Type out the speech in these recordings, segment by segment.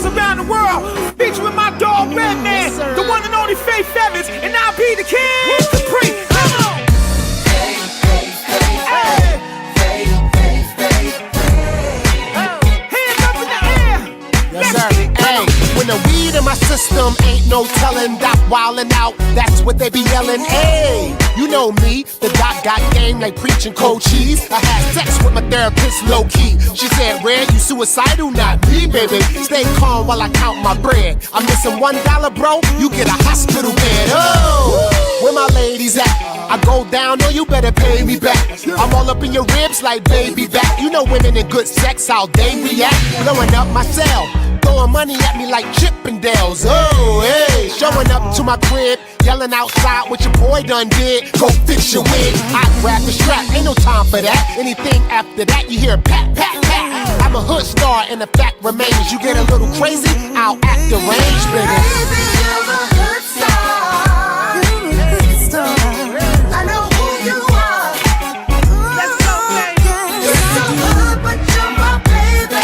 girls around the world. Featuring my dog Redman, the one and only Faith Evans, and I'll be the king. Capri, come on. Hands up in the air. Yes, sir. Hey, when the weed in my system ain't no telling, Doc wildin' out, that's what they be yelling. Hey, you know me, the doc got game like preaching cold cheese. I had sex with my therapist low key. She said, Red, you suicidal? Not me, baby. Stay calm while I count my bread. I'm missing $1, bro, you get a hospital bed. Oh, where my ladies at? I go down, no, you better pay me back. I'm all up in your ribs like baby back. You know women in good sex, how they react. Blowing up my cell, throwing money at me like Chippendales. Oh, hey, showing up to my crib, yelling outside what your boy done did. Go fix your wig. I grab the strap, ain't no time for that. Anything after that, you hear pat, pat, pat. I'm a hood star, and the fact remains, you get a little crazy, I'll act the range, baby. Baby, you're a hood star. I know who you are. Let's go, baby. You're so good, but you're my baby.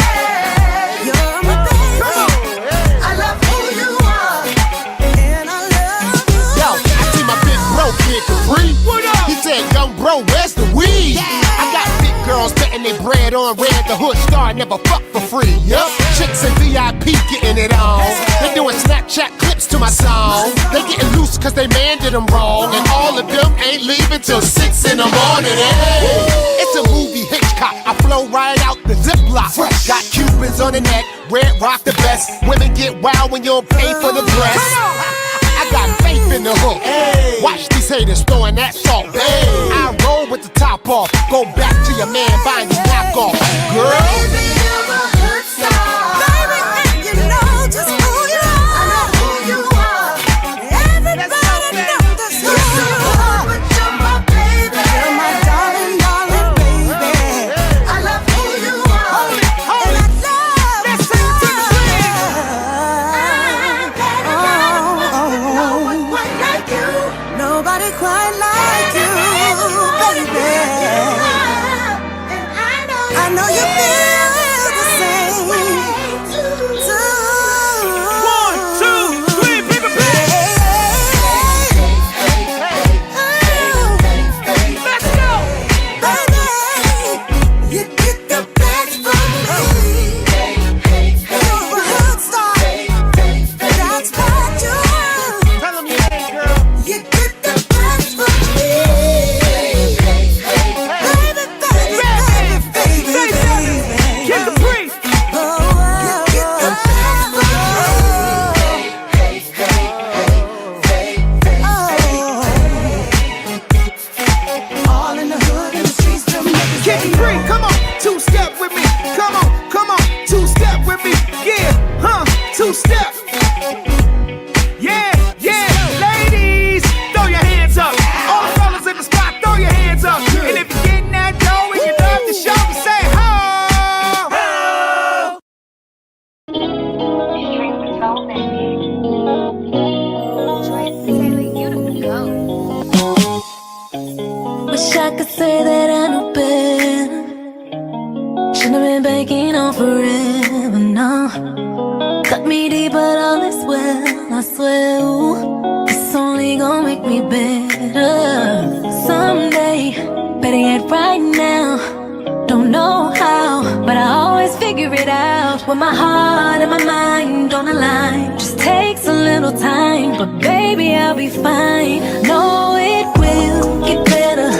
You're my baby. I love who you are, and I love you. Yo, I see my big bro, Kid Capri. What up? He said, young bro, where's the weed? I got big girls betting their bread on red. The hood star never fuck for free. Yup, chicks in VIP getting it on. They doing Snapchat clips to my song. They getting loose cause they man did them wrong. And all of them ain't leaving till 6 in the morning. Hey, it's a movie Hitchcock. I flow right out the Ziploc. Got Cubans on the neck, red rock the best. Women get wild when you don't pay for the dress. I got faith in the hook. Watch these haters throwing that salt. I roll with the top off. Go back to your man buying you knockoff. Girl, Baby, you're a hood star. Baby, and you know just who you are. I know who you are. Everybody knows that's who you are. But you're my baby. You're my darling, darling baby. I love who you are. And I love Let's sing to the no one quite like you. Nobody quite like you, baby. I know you feel the same too. 1, 2, 3, people, baby. Let's go. Baby, you get the best from me. You're a hood star. That's what you are. tell them your name, girl. You get the best from me. Baby. Get the breeze. You get the best from me. All in the hood and the streets to make it. Get the breeze. Come on, 2-step with me. Come on, 2-step with me. Yeah, two-step. Yeah, ladies, throw your hands up. All the fellas in the spot, throw your hands up. And if you're getting that dough and you love the show, say ho. Wish I could say that I knew better. Should've been banking on forever, no. Cut me deep, but all is well, I swear. Ooh, it's only gonna make me better someday. Better yet, right now. Don't know how, but I always figure it out. When my heart and my mind don't align, just takes a little time, but baby, I'll be fine. No, it will get better.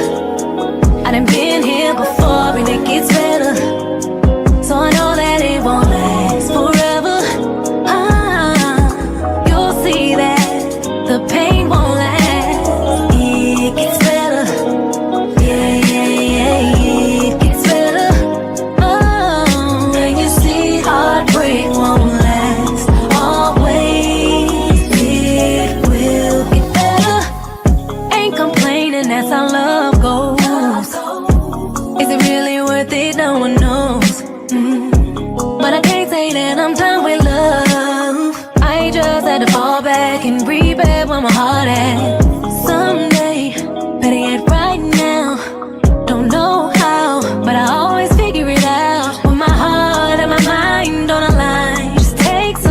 I done been here before and it gets better, so I know that it won't last forever. You'll see that the pain won't last. It gets better. Yeah, it gets better. Oh, and you see heartbreak won't last always. It will get better. Ain't complaining, that's how love goes. Is it really worth it? No one knows. But I can't say that I'm done with love. I just had to fall back and prepare where my heart at. Someday, better yet right now. Don't know how, but I always figure it out. When my heart and my mind don't align, just takes a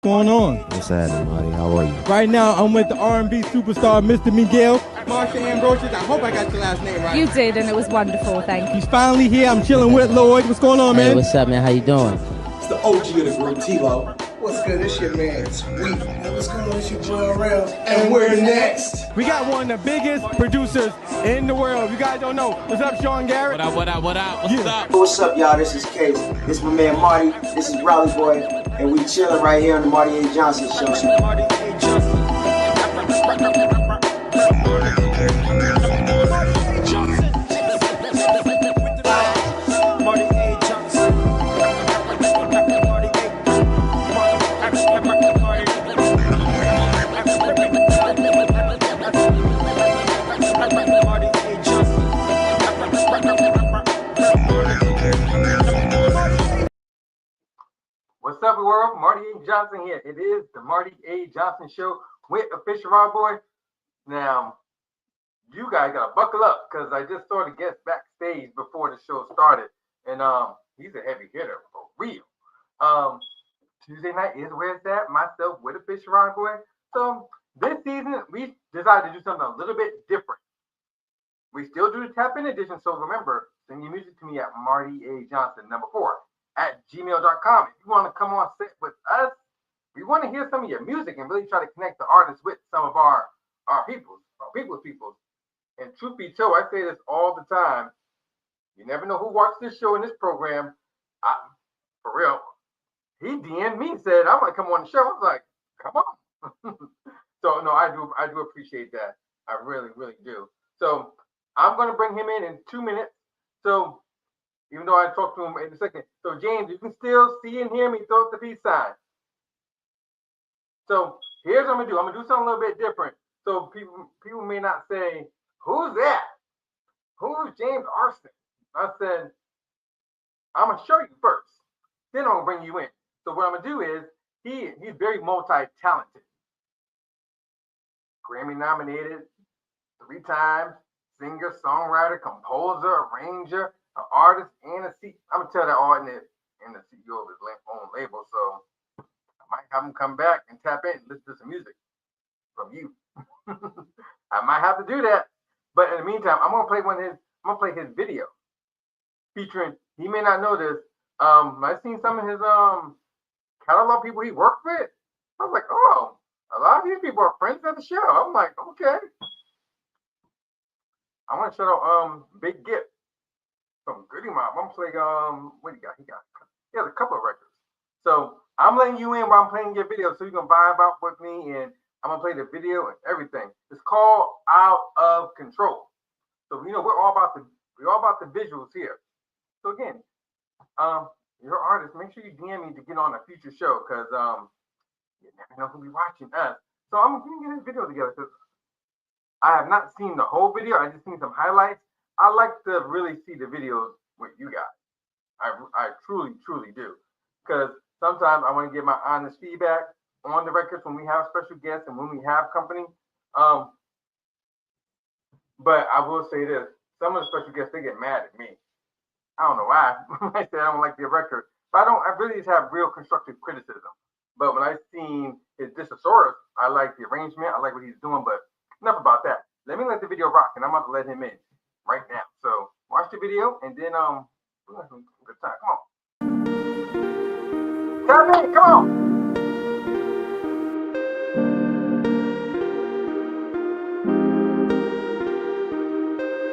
going on? What's happening, Marty? How are you? Right now, I'm with the R&B superstar, Mr. Miguel. Marsha Ambrosius, I hope I got your last name right. You did, and it was wonderful, thank you. He's finally here. I'm chilling with Lloyd. What's going on, man? Hey, what's up, man? How you doing? It's the OG of the group, T-Lo. What's good? It's your man, Sweet. And what's going on? It's your boy, Rails. And we're next. We got one of the biggest producers in the world. You guys don't know. What's up, Sean Garrett? What up? What's up? What's up, y'all? This is Case. This is my man Marty. This is Raleigh Boy. And we chilling right here on the Marty A. Johnson Show. Marty A. Johnson. What's up, world? Marty A. Johnson here. It is the Marty A. Johnson Show with Official Rob Boy. Now, you guys gotta buckle up because I just saw the guest backstage before the show started, and he's a heavy hitter for real. Tuesday night is where it's at. Myself with Official Rob Boy. So this season we decided to do something a little bit different. We still do the tap in edition. So remember, send your music to me at Marty A. Johnson 4 at gmail.com. If you want to come on set with us, we want to hear some of your music and really try to connect the artists with some of our peoples. And truth be told, I say this all the time. You never know who watched this show and this program. For real. He DM'd me and said, I'm going to come on the show. I was like, come on. So, no, I do appreciate that. I really, really do. So, I'm going to bring him in 2 minutes. So, even though I talked to him in a second. So, James, you can still see and hear me. Throw up the peace sign. So, here's what I'm going to do. I'm going to do something a little bit different. So, people may not say, who's that? Who's James Artissen? I said, I'm going to show you first. Then I'm going to bring you in. So, what I'm going to do is, he's very multi-talented. Grammy-nominated 3 times. Singer, songwriter, composer, arranger, an artist, and a CEO. I'm gonna tell that all in the CEO of his own label. So I might have him come back and tap in and listen to some music from you. I might have to do that. But in the meantime, I'm gonna play his video featuring. He may not know this. I've seen some of his catalog people he worked with. I was like, oh, a lot of these people are friends at the show. I'm like, okay. I want to shout out Big Gift from Goody Mob. I'm playing what do you got? He has a couple of records. So I'm letting you in while I'm playing your video, so you can vibe out with me, and I'm gonna play the video and everything. It's called Out of Control. So we're all about the visuals here. So again, you're an artist. Make sure you DM me to get on a future show, because you never know who'll be watching us. So I'm gonna get this video together because I have not seen the whole video. I just seen some highlights. I like to really see the videos with you guys. I truly, truly do. Because sometimes I want to get my honest feedback on the records when we have special guests and when we have company. But I will say this. Some of the special guests, they get mad at me. I don't know why. I say I don't like their record. But I really just have real constructive criticism. But when I seen his Discosaurus, I like the arrangement. I like what he's doing. But enough about that. Let me let the video rock, and I'm about to let him in right now. So watch the video, and then we're gonna have a good time. Come on, tap in, come on.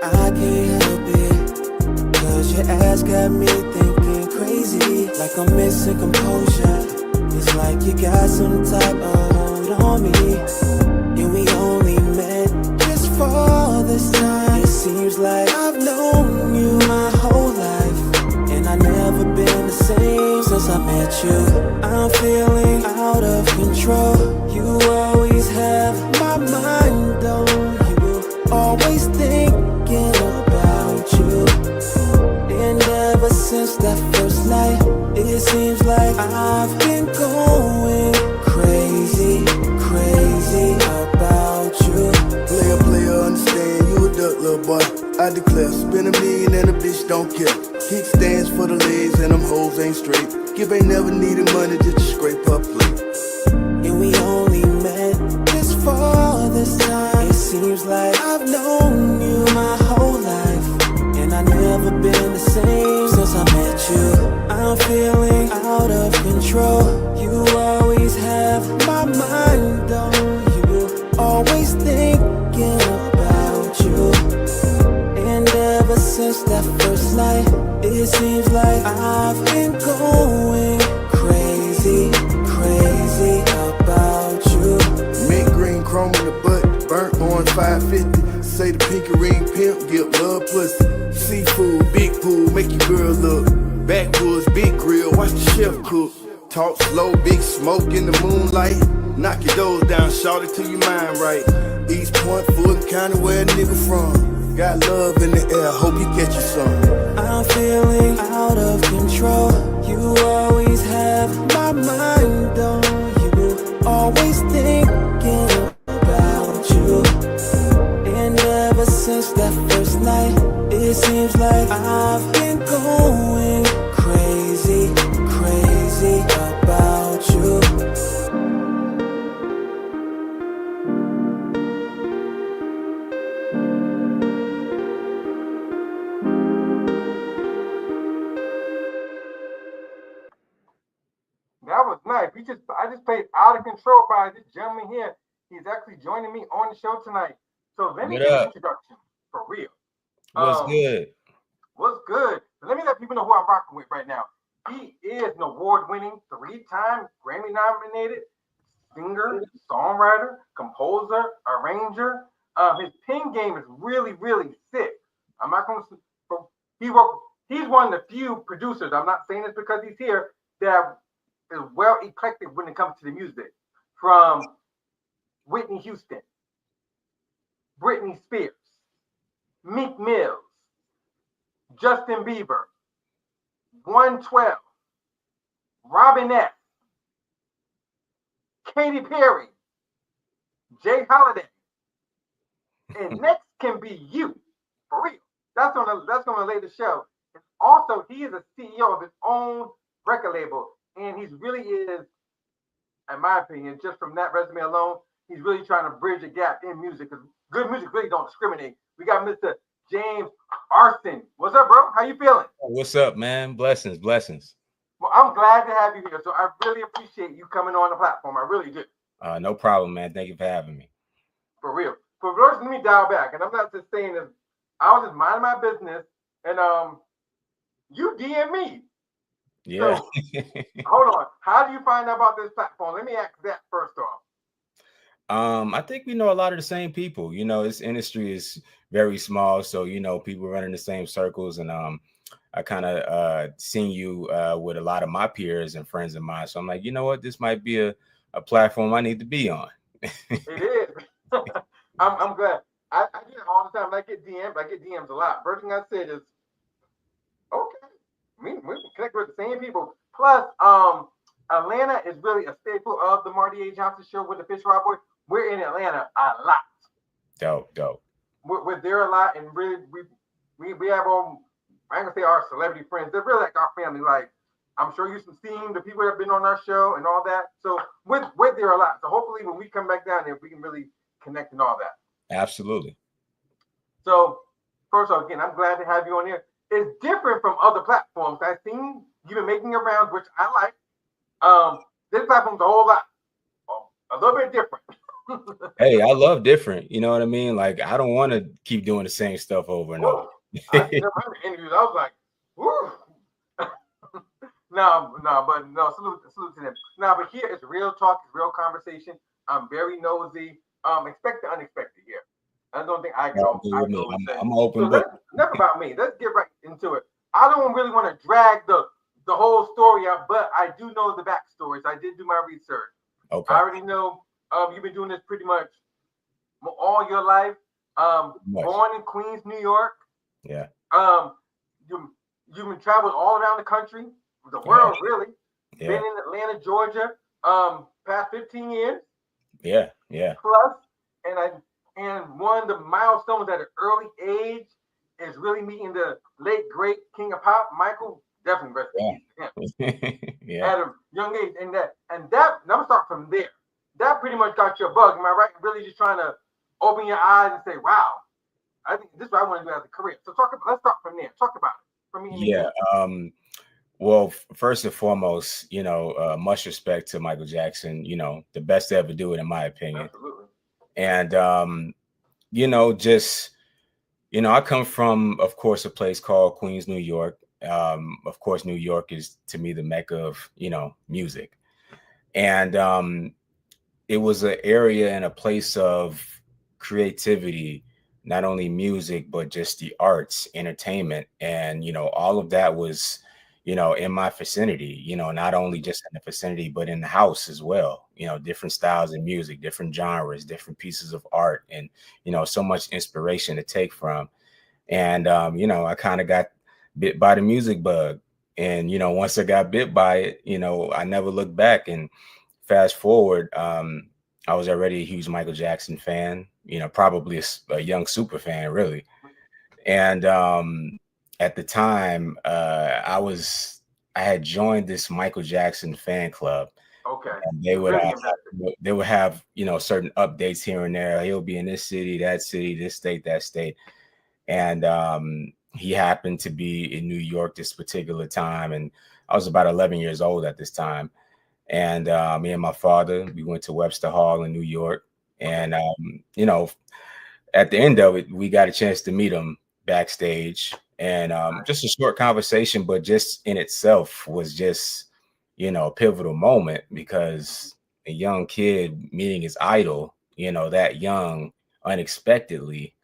I can't help it, 'cause your ass got me thinking crazy, like I'm missing composure. It's like you got some type of hold on me, and we only met just for this time. It seems like I've known you my whole life, and I never been the same since I met you. I'm feeling out of control. You always have my mind on you, always thinking about you. And ever since that first night, it seems like I've been going crazy, crazy about you. Player, understand you a duck, little boy. I declare, spend $1 million and a bitch don't care. Kickstands for the legs and them hoes ain't straight. Give ain't never needed money just to scrape her plate. I'm feeling out of control. You always have my mind on you. Always thinking about you. And ever since that first night, it seems like I've been going crazy, crazy about you. Mint green chrome in the butt, burnt orange 550. Say the pinky ring pimp, give love pussy. Seafood, big pool, make your girl look. Backwoods, big grill, watch the chef cook. Talk slow, big smoke in the moonlight. Knock your doors down, shout it till your mind right. East Point, Fulton County, where a nigga from. Got love in the air, hope you catch you some. I'm feeling out of control. You always have my mind on you. Always thinking about you. And ever since that first night, it seems like I've been going crazy, crazy about you. That was nice. I just played Out of Control by this gentleman here. He's actually joining me on the show tonight. So let me What get an up? introduction for real. What's good? What's good? Let me let people know who I'm rocking with right now. He is an award-winning, 3-time Grammy-nominated singer, songwriter, composer, arranger. His pen game is really, really sick. I'm not going to. He's one of the few producers. I'm not saying this because he's here. That is well eclectic when it comes to the music. From Whitney Houston, Britney Spears, Meek Mills, Justin Bieber, 112, Robin S., Katy Perry, Jay Holiday, and next can be you, for real. That's gonna lay the show. And also, he is a CEO of his own record label, and he really is, in my opinion, just from that resume alone, he's really trying to bridge a gap in music because good music really don't discriminate. We got Mr. James Artissen. What's up, bro? How you feeling? What's up, man? Blessings, blessings. Well, I'm glad to have you here. So I really appreciate you coming on the platform. I really do. No problem, man. Thank you for having me. For real. For first, let me dial back. And I'm not just saying this. I was just minding my business. And you DM me. Yeah. So, hold on. How do you find out about this platform? Let me ask that first off. I think we know a lot of the same people. You know, this industry is very small, so you know people run in the same circles, and I kind of seen you with a lot of my peers and friends of mine. So I'm like, you know what, this might be a platform I need to be on. It is. I'm glad. I get it all the time. I get DMs a lot. First thing I said is, okay, we can connect with the same people. Plus, Atlanta is really a staple of the Marty A. Johnson Show with the Fish Rob Boy. We're in Atlanta a lot. Dope. We're there a lot, and really, we have I ain't gonna say our celebrity friends. They're really like our family. Like, I'm sure you've seen the people that have been on our show and all that. So we're there a lot. So hopefully, when we come back down there, we can really connect and all that. Absolutely. So first of all, again, I'm glad to have you on here. It's different from other platforms. I've seen you've been making your rounds, which I like. This platform's a little bit different. Hey, I love different. You know what I mean? Like, I don't want to keep doing the same stuff over and over. I see them interviews. I was like, woo. No, salute to them. Now, but here it's real talk, it's real conversation. I'm very nosy. Expect the unexpected here. I don't think I go. I'm open book. Enough about me. Let's get right into it. I don't really want to drag the whole story out, but I do know the backstories. I did do my research. Okay. I already know you've been doing this pretty much all your life. Born in Queens, New York. Yeah. You've been traveled all around the country, the world, really. Yeah. Been in Atlanta, Georgia, past 15 years. Yeah. Plus, and one of the milestones at an early age is really meeting the late great king of pop, Michael. Definitely rest in peace. Yeah. At a young age, and that. I'm gonna start from there. That pretty much got your bug. Am I right? Really, just trying to open your eyes and say, "Wow, I think this is what I want to do as a career." So let's start from there. Talk about it for me. Yeah. Well, first and foremost, much respect to Michael Jackson, the best to ever do it, in my opinion. Absolutely. And, just, I come from, of course, a place called Queens, New York. Of course, New York is to me the mecca of, music. And it was an area and a place of creativity, not only music, but just the arts, entertainment. And, all of that was, in my vicinity, not only just in the vicinity, but in the house as well, different styles of music, different genres, different pieces of art, and, so much inspiration to take from. And, I kind of got bit by the music bug. And, once I got bit by it, I never looked back. And fast forward, I was already a huge Michael Jackson fan, probably a young super fan, really. And at the time, I had joined this Michael Jackson fan club. Okay. And they would have certain updates here and there. He'll be in this city, this state, that state. And he happened to be in New York this particular time, and I was about 11 years old at this time. And me and my father, we went to Webster Hall in New York. And, at the end of it, we got a chance to meet him backstage. And just a short conversation, but just in itself was just, a pivotal moment, because a young kid meeting his idol, that young, unexpectedly,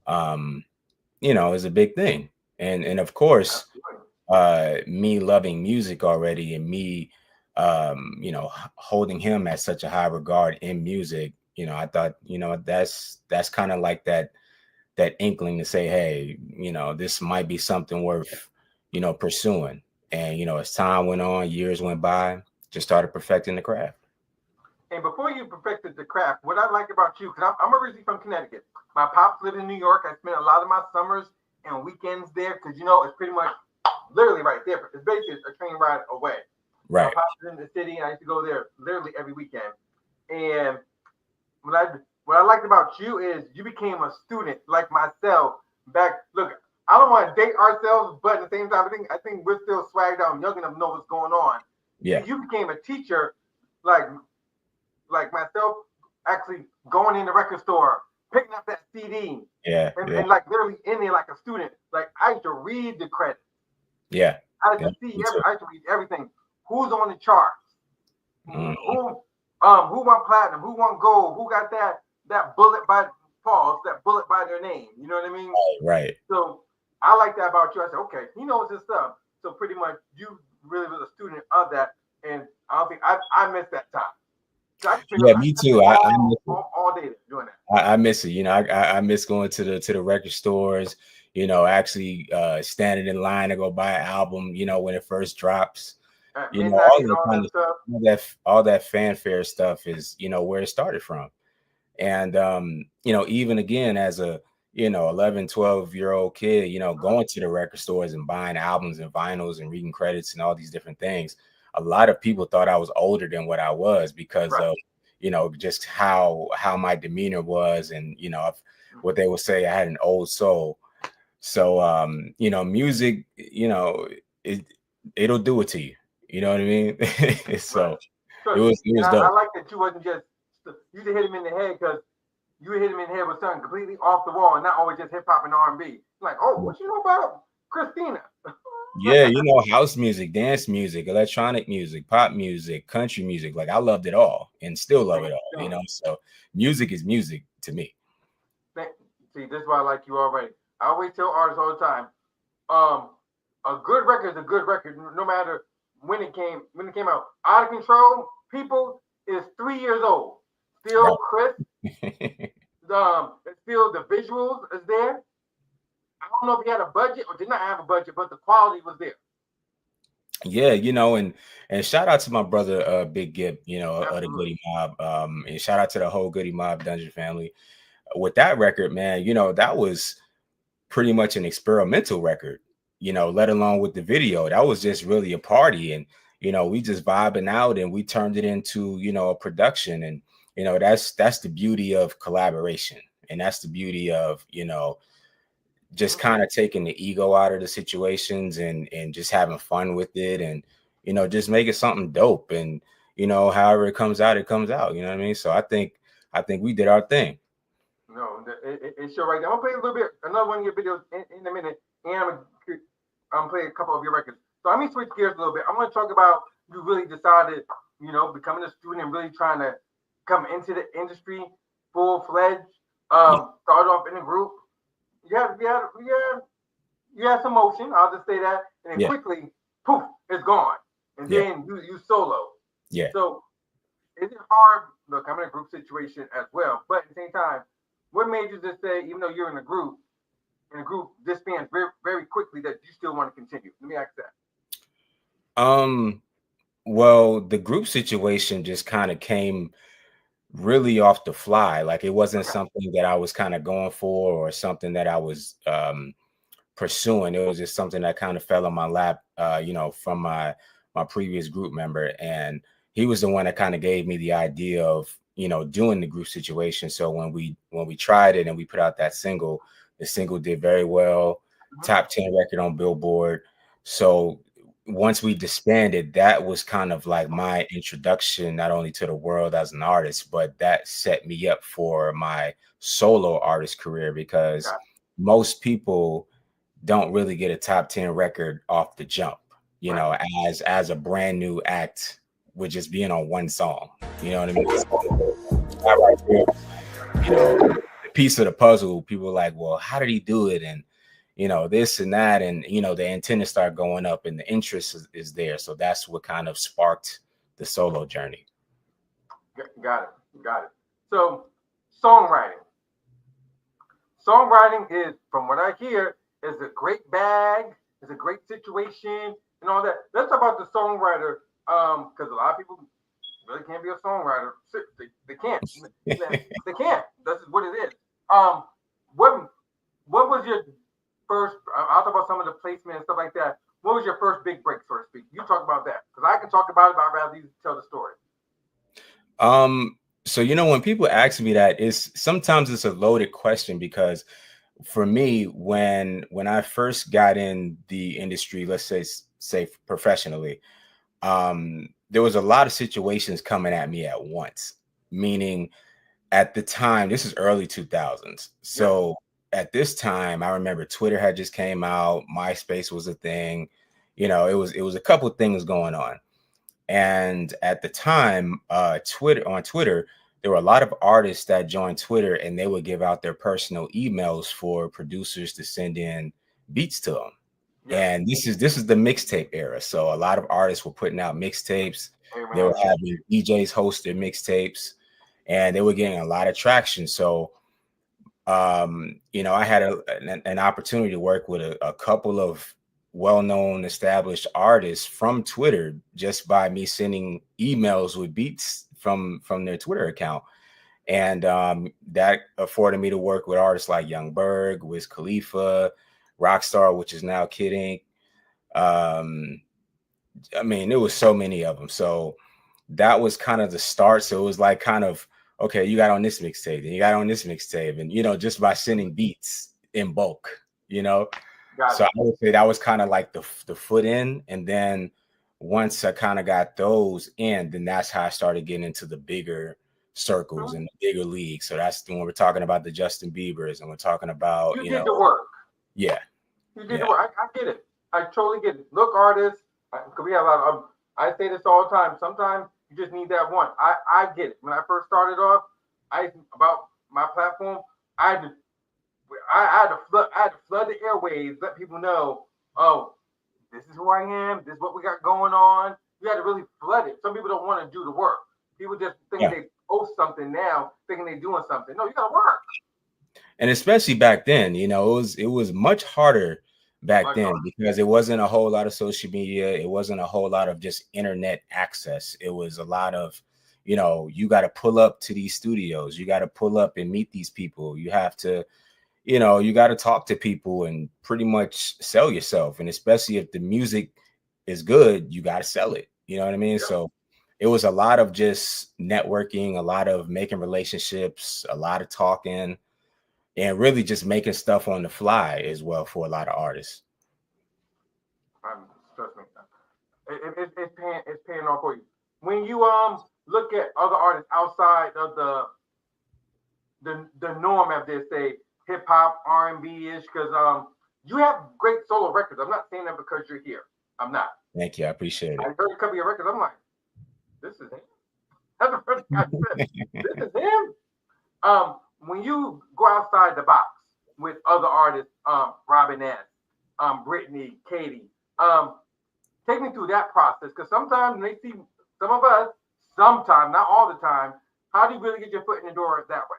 is a big thing. And of course, me loving music already, and me holding him at such a high regard in music, I thought, that's kind of like that inkling to say, hey, this might be something worth, pursuing. And, as time went on, years went by, just started perfecting the craft. And before you perfected the craft, what I like about you, because I'm originally from Connecticut. My pops lived in New York. I spent a lot of my summers and weekends there because, it's pretty much literally right there. It's basically a train ride away. Right. My pops was in the city, and I used to go there literally every weekend. And what I liked about you is you became a student like myself back. Look, I don't want to date ourselves, but at the same time, I think we're still swagged out and young enough to know what's going on. Yeah. You became a teacher like myself, actually going in the record store, picking up that CD. Yeah. And like literally in there like a student. Like I used to read the credits. Yeah. I used to I used to read everything. Who's on the charts? Mm-hmm. Who won platinum? Who won gold? Who got that bullet by that bullet by their name? You know what I mean? Right. So I like that about you. I said, okay, he knows his stuff. So pretty much you really was a student of that. And I don't think I missed that time. Yeah, me too. I miss all day doing that. I miss it. I miss going to the record stores. Actually standing in line to go buy an album. When it first drops. All that fanfare stuff is where it started from. And even again as a 11, 12-year-old kid, going to the record stores and buying albums and vinyls and reading credits and all these different things. A lot of people thought I was older than what I was because of, just how my demeanor was, and, what they would say, I had an old soul. So, music, it'll do it to you. You know what I mean? So it was dope. I like that you wasn't just, you hit him in the head because you hit him in the head with something completely off the wall and not always just hip hop and R&B. Like, oh, what you know about Christina? Yeah, house music, dance music, electronic music, pop music, country music. Like I loved it all and still love it all, So music is music to me. See, this is why I like you already. I always tell artists all the time, a good record is a good record, no matter when it came out. Out of Control, people, is 3 years old. Still crisp. Still the visuals is there. I don't know if he had a budget or did not have a budget, but the quality was there. Yeah, and shout out to my brother Big Gip, of the Goody Mob. And shout out to the whole Goody Mob Dungeon family. With that record, man, that was pretty much an experimental record, let alone with the video. That was just really a party, and we just vibing out, and we turned it into a production. And that's the beauty of collaboration, and that's the beauty of just kind of taking the ego out of the situations and just having fun with it, and just make it something dope, and however it comes out, you know what I mean? So I think we did our thing. No, it's sure right. I'm gonna play a little bit, another one of your videos in a minute, and I'm play a couple of your records. So let me switch gears a little bit. I'm gonna talk about you really decided, becoming a student and really trying to come into the industry full fledged. Start off in a group. You had some motion. I'll just say that, and then quickly, poof, it's gone, and then you solo. Yeah. So is it hard? Look, I'm in a group situation as well, but at the same time, what made you just say, even though you're in a group disbands very, very quickly, that you still want to continue? Let me ask that. Well, the group situation just kind of came really off the fly. Like, it wasn't something that I was kind of going for or something that I was pursuing. It was just something that kind of fell on my lap, from my previous group member, and he was the one that kind of gave me the idea of doing the group situation. So when we tried it and we put out that single, the single did very well, top 10 record on Billboard. So once we disbanded, that was kind of like my introduction, not only to the world as an artist, but that set me up for my solo artist career, because most people don't really get a top 10 record off the jump, as a brand new act with just being on one song. You know what I mean? That right there, the piece of the puzzle. People are like, well, how did he do it? And this and that, and the antennas start going up, and the interest is there. So that's what kind of sparked the solo journey. Got it. So songwriting is, from what I hear, is a great bag, is a great situation, and all that. Let's talk about the songwriter, because a lot of people really can't be a songwriter. They can't. They can't. That's what it is. What was your first? I'll talk about some of the placement and stuff like that. What was your first big break, so to speak? You talk about that, because I can talk about it, but I'd rather you tell the story. So when people ask me that, sometimes it's a loaded question, because for me, when I first got in the industry, let's say professionally, there was a lot of situations coming at me at once. Meaning, at the time, this is early 2000s. So at this time, I remember Twitter had just came out, MySpace was a thing. It was a couple of things going on. And at the time, Twitter, there were a lot of artists that joined Twitter, and they would give out their personal emails for producers to send in beats to them. And this is the mixtape era. So a lot of artists were putting out mixtapes. They were having DJs host their mixtapes, and they were getting a lot of traction. So, I had an opportunity to work with a couple of well-known established artists from Twitter, just by me sending emails with beats from their Twitter account. And that afforded me to work with artists like Young Berg, Wiz Khalifa, Rockstar, which is now Kid Ink. There was so many of them. So that was kind of the start. So it was like kind of, okay, you got on this mixtape, and you got on this mixtape, and just by sending beats in bulk, So I would say that was kind of like the foot in. And then once I kind of got those in, then that's how I started getting into the bigger circles and the bigger leagues. So that's when we're talking about the Justin Biebers, and we're talking about, you did the work. Yeah. You did the work. I get it. I totally get it. Look, artists, because we have a lot of, I say this all the time. Sometimes you just need that one. I get it. When I first started off, about my platform, I had to flood the airwaves, let people know, oh, this is who I am, this is what we got going on. You had to really flood it. Some people don't want to do the work. People just think they post something now, thinking they're doing something. No, you got to work. And especially back then, it was much harder back then, because it wasn't a whole lot of social media. It wasn't a whole lot of just internet access. It was a lot of, you got to pull up to these studios. You got to pull up and meet these people. You have to, you got to talk to people and pretty much sell yourself. And especially if the music is good, you got to sell it. You know what I mean? Yeah. So it was a lot of just networking, a lot of making relationships, a lot of talking. and really just making stuff on the fly as well for a lot of artists. Trust me, it's paying off for you. When you look at other artists outside of the norm, as they say, hip hop, R&B ish, because you have great solo records. I'm not saying that because you're here. I'm not. Thank you, I appreciate it. I heard a couple of your records. I'm like, this is him. That's the first thing I said. This is him. When you go outside the box with other artists, Robin S., Brittany, Katie, take me through that process, because sometimes when they see some of us, sometimes, not all the time, how do you really get your foot in the door that way?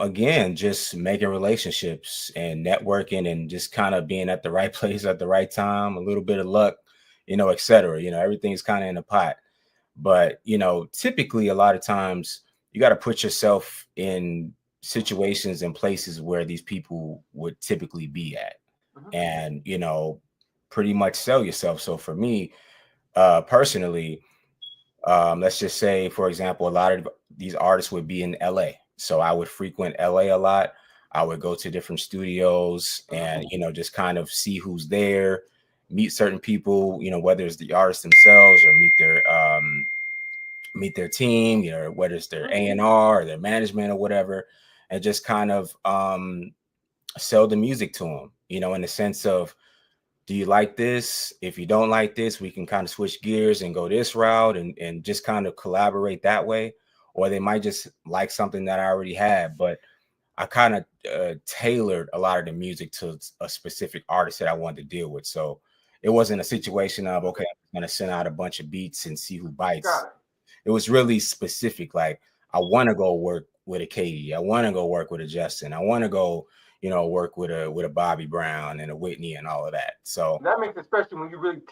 Again, just making relationships and networking and just kind of being at the right place at the right time, a little bit of luck, et cetera. Everything's kind of in a pot. But, typically a lot of times you got to put yourself in situations and places where these people would typically be at, and, pretty much sell yourself. So for me, personally, let's just say, for example, a lot of these artists would be in LA. So I would frequent LA a lot. I would go to different studios and, just kind of see who's there, meet certain people, whether it's the artists themselves or meet their team, whether it's their A&R or their management or whatever, and just kind of sell the music to them, in the sense of, do you like this? If you don't like this, we can kind of switch gears and go this route and just kind of collaborate that way. Or they might just like something that I already had, but I kind of tailored a lot of the music to a specific artist that I wanted to deal with. So it wasn't a situation of, okay, I'm going to send out a bunch of beats and see who bites. It was really specific. Like, I want to go work with a Katie. I want to go work with a Justin. I want to go, work with a Bobby Brown and a Whitney and all of that. So that makes it special when you really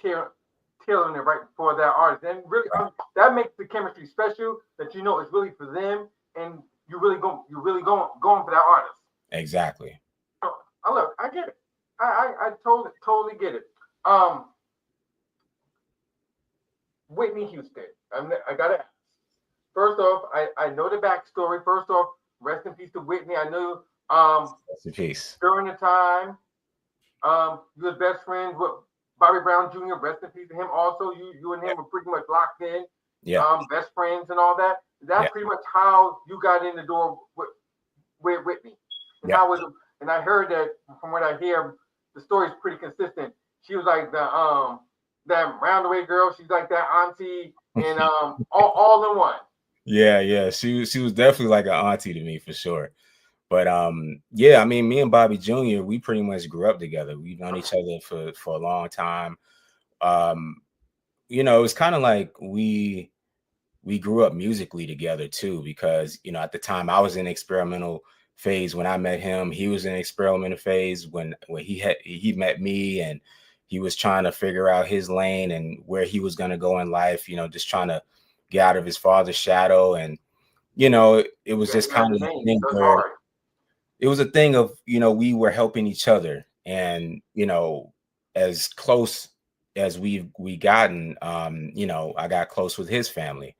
tailoring it right for that artist, and really that makes the chemistry special. That it's really for them, and you're really going for that artist. Exactly. So, look, I get it. I totally get it. Whitney Houston. I gotta ask. First off, I know the backstory. First off, rest in peace to Whitney. I knew rest in peace. During the time, you was best friends with Bobby Brown Jr., rest in peace to him. Also, you and him were pretty much locked in. Yeah. Best friends and all that. That's pretty much how you got in the door with Whitney. And and I heard that, from what I hear, the story is pretty consistent. She was like that roundaway girl. She's like that auntie, and all in one. Yeah. She was definitely like an auntie to me, for sure. But yeah, I mean, me and Bobby Jr., we pretty much grew up together. We've known each other for a long time. It's kind of like we grew up musically together too, because at the time I was in experimental phase when I met him. He was in experimental phase when he met me, and he was trying to figure out his lane and where he was going to go in life. Just trying to get out of his father's shadow, and it was just kind of a thing where it was a thing of, we were helping each other, and, as close as we gotten, I got close with his family,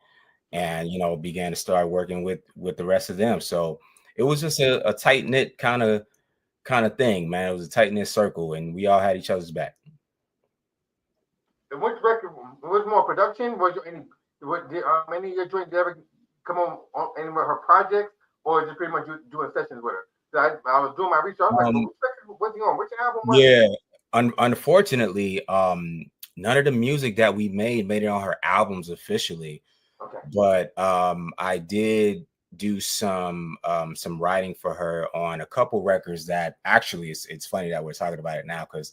and, began to start working with the rest of them. So it was just a tight knit kind of thing, man. It was a tight knit circle, and we all had each other's back. And which record was more production? Was there any of your joints ever come on any of her projects, or just pretty much doing sessions with her? I was doing my research. I was like, what's he on? Which album was it? Unfortunately, none of the music that we made it on her albums officially. Okay. But I did do some writing for her on a couple records that actually it's funny that we're talking about it now, because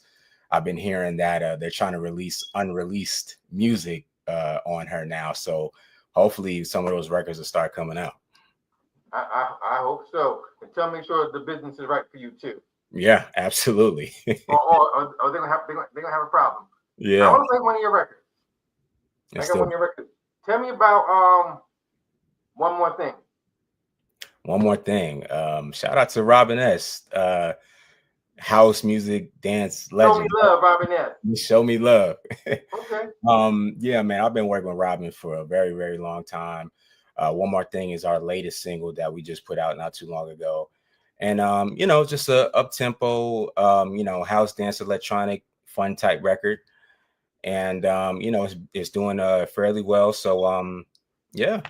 I've been hearing that they're trying to release unreleased music on her now. So hopefully some of those records will start coming out. I hope so. And tell me sure the business is right for you too. Yeah, absolutely. or they're gonna have a problem. Yeah. I want to play one of your records. Tell me about One More Thing. One More Thing. Shout out to Robin S. House music dance legend. Show me love, Robin S. Show me love. Okay. Yeah, man, I've been working with Robin for a very, very long time. One More Thing is our latest single that we just put out not too long ago. And, just a up-tempo, house dance, electronic, fun type record. And, it's doing fairly well. So, yeah.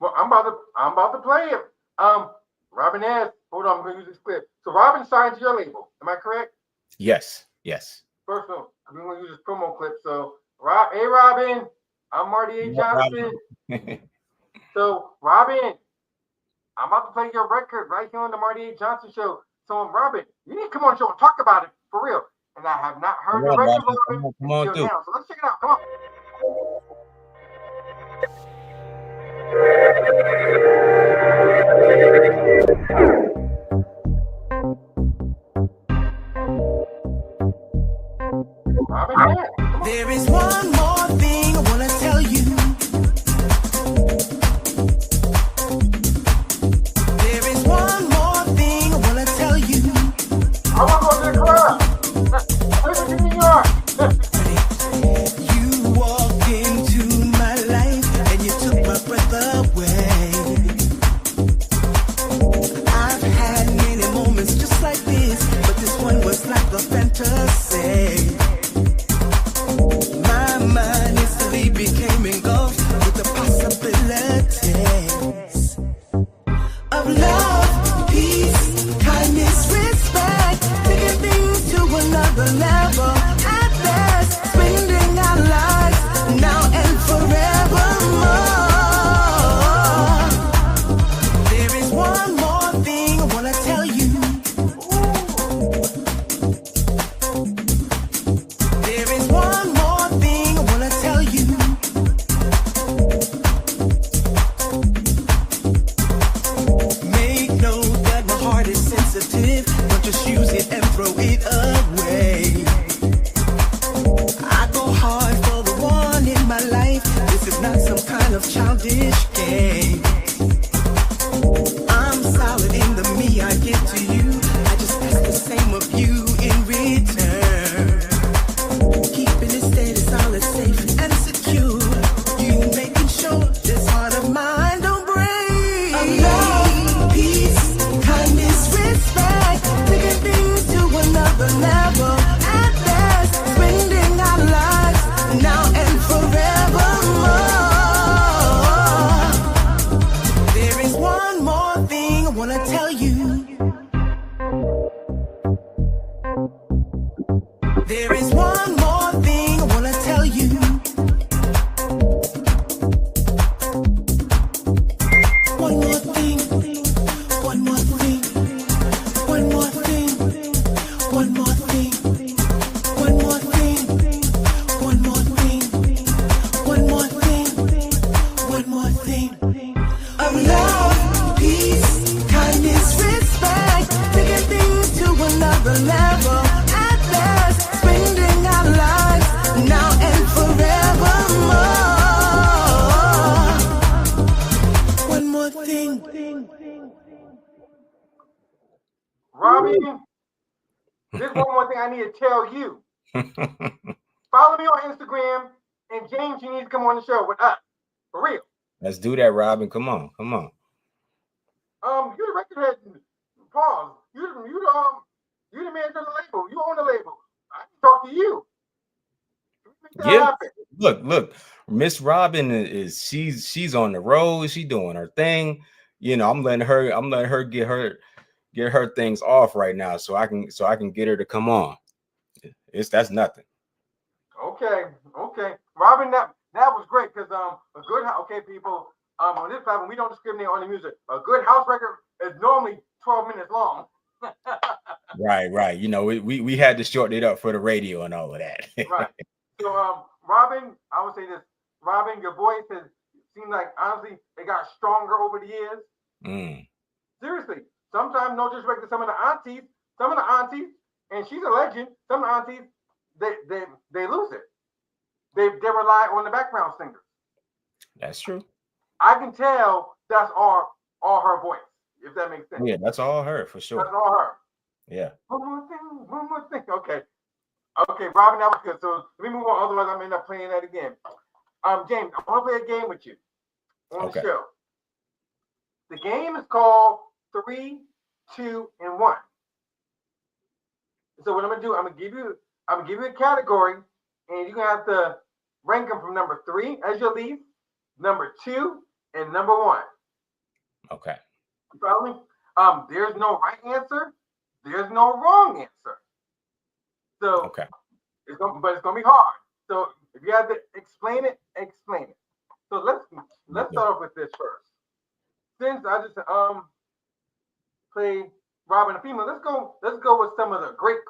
Well, I'm about to play it. Robin asked, hold on, I'm going to use this clip. So Robin signed to your label. Am I correct? Yes. First one, I'm going to use this promo clip. So, hey, Robin, I'm Marty A. Johnson. So, Robin, I'm about to play your record right here on the Marty A. Johnson Show. So, Robin, you need to come on the show and talk about it for real. And I have not heard the record, Robin, until now. So, let's check it out. Come on. There is one more thing I want to tell you. There is one more thing I want to tell you. I want to go to the club. Listen to New York. You walked into my life and you took my breath away. I've had many moments just like this, but this one was like a fantasy. My mind instantly became engulfed with the possibilities of love, peace, kindness, respect, taking things to another level. At best, spending our lives now and forevermore. There is one more thing I want to tell you. There is one more thing I want to tell you. Make note that my heart is sensitive. Don't just use it and throw it away. I go hard for the one in my life. This is not some kind of childish game. I'm solid in the me I give to you. I just ask the same of you in return. Keeping it steady, solid, safe, and secure. You making sure this heart of mine don't break. Of love, peace, kindness, respect, taking things to another level. At best, spending our lives now and forevermore. There is one more thing I want to tell you. There is one more thing I want to tell you. One more thing. One more thing. One more thing. One more thing. One more thing. One more thing. One more thing. One more thing. Of love, peace, kindness, respect, taking things to another level. At best, spending our lives now and forevermore. One more thing. Robbie, there's one more thing I need to tell you. Follow me on Instagram, and James, you need to come on the show with us. For real. Let's do that, Robin. Come on. You're the record head. Pause. You the man of the label. You own the label. I can talk to you. Yeah. Look. Miss Robin she's on the road. She doing her thing. I'm letting her get her things off right now, so I can get her to come on. That's nothing. Okay. Robin, that was great because people, on this platform we don't discriminate on the music. A good house record is normally 12 minutes long. Right. We had to shorten it up for the radio and all of that. Right. So, Robin, I would say this. Robin, your voice has seemed like, honestly, it got stronger over the years. Seriously. Sometimes, no disrespect to some of the aunties, and she's a legend, some of the aunties, they lose it. They rely on the background singers. That's true. I can tell that's all her voice, if that makes sense. Yeah, that's all her for sure. That's all her. Yeah. One more thing. Okay, Robin, that was good. So let me move on. Otherwise, I may end up playing that again. James, I want to play a game with you on the show. The game is called 3, 2, and 1. So what I'm gonna do, I'm gonna give you a category, and you're gonna have to rank them from number 3 as your least, number 2, and number 1. Okay. You follow me? There's no right answer. There's no wrong answer. So Okay. it's gonna be hard. So if you have to explain it, explain it. So let's start off with this first. Since I just played Robin and female, let's go with some of the greats.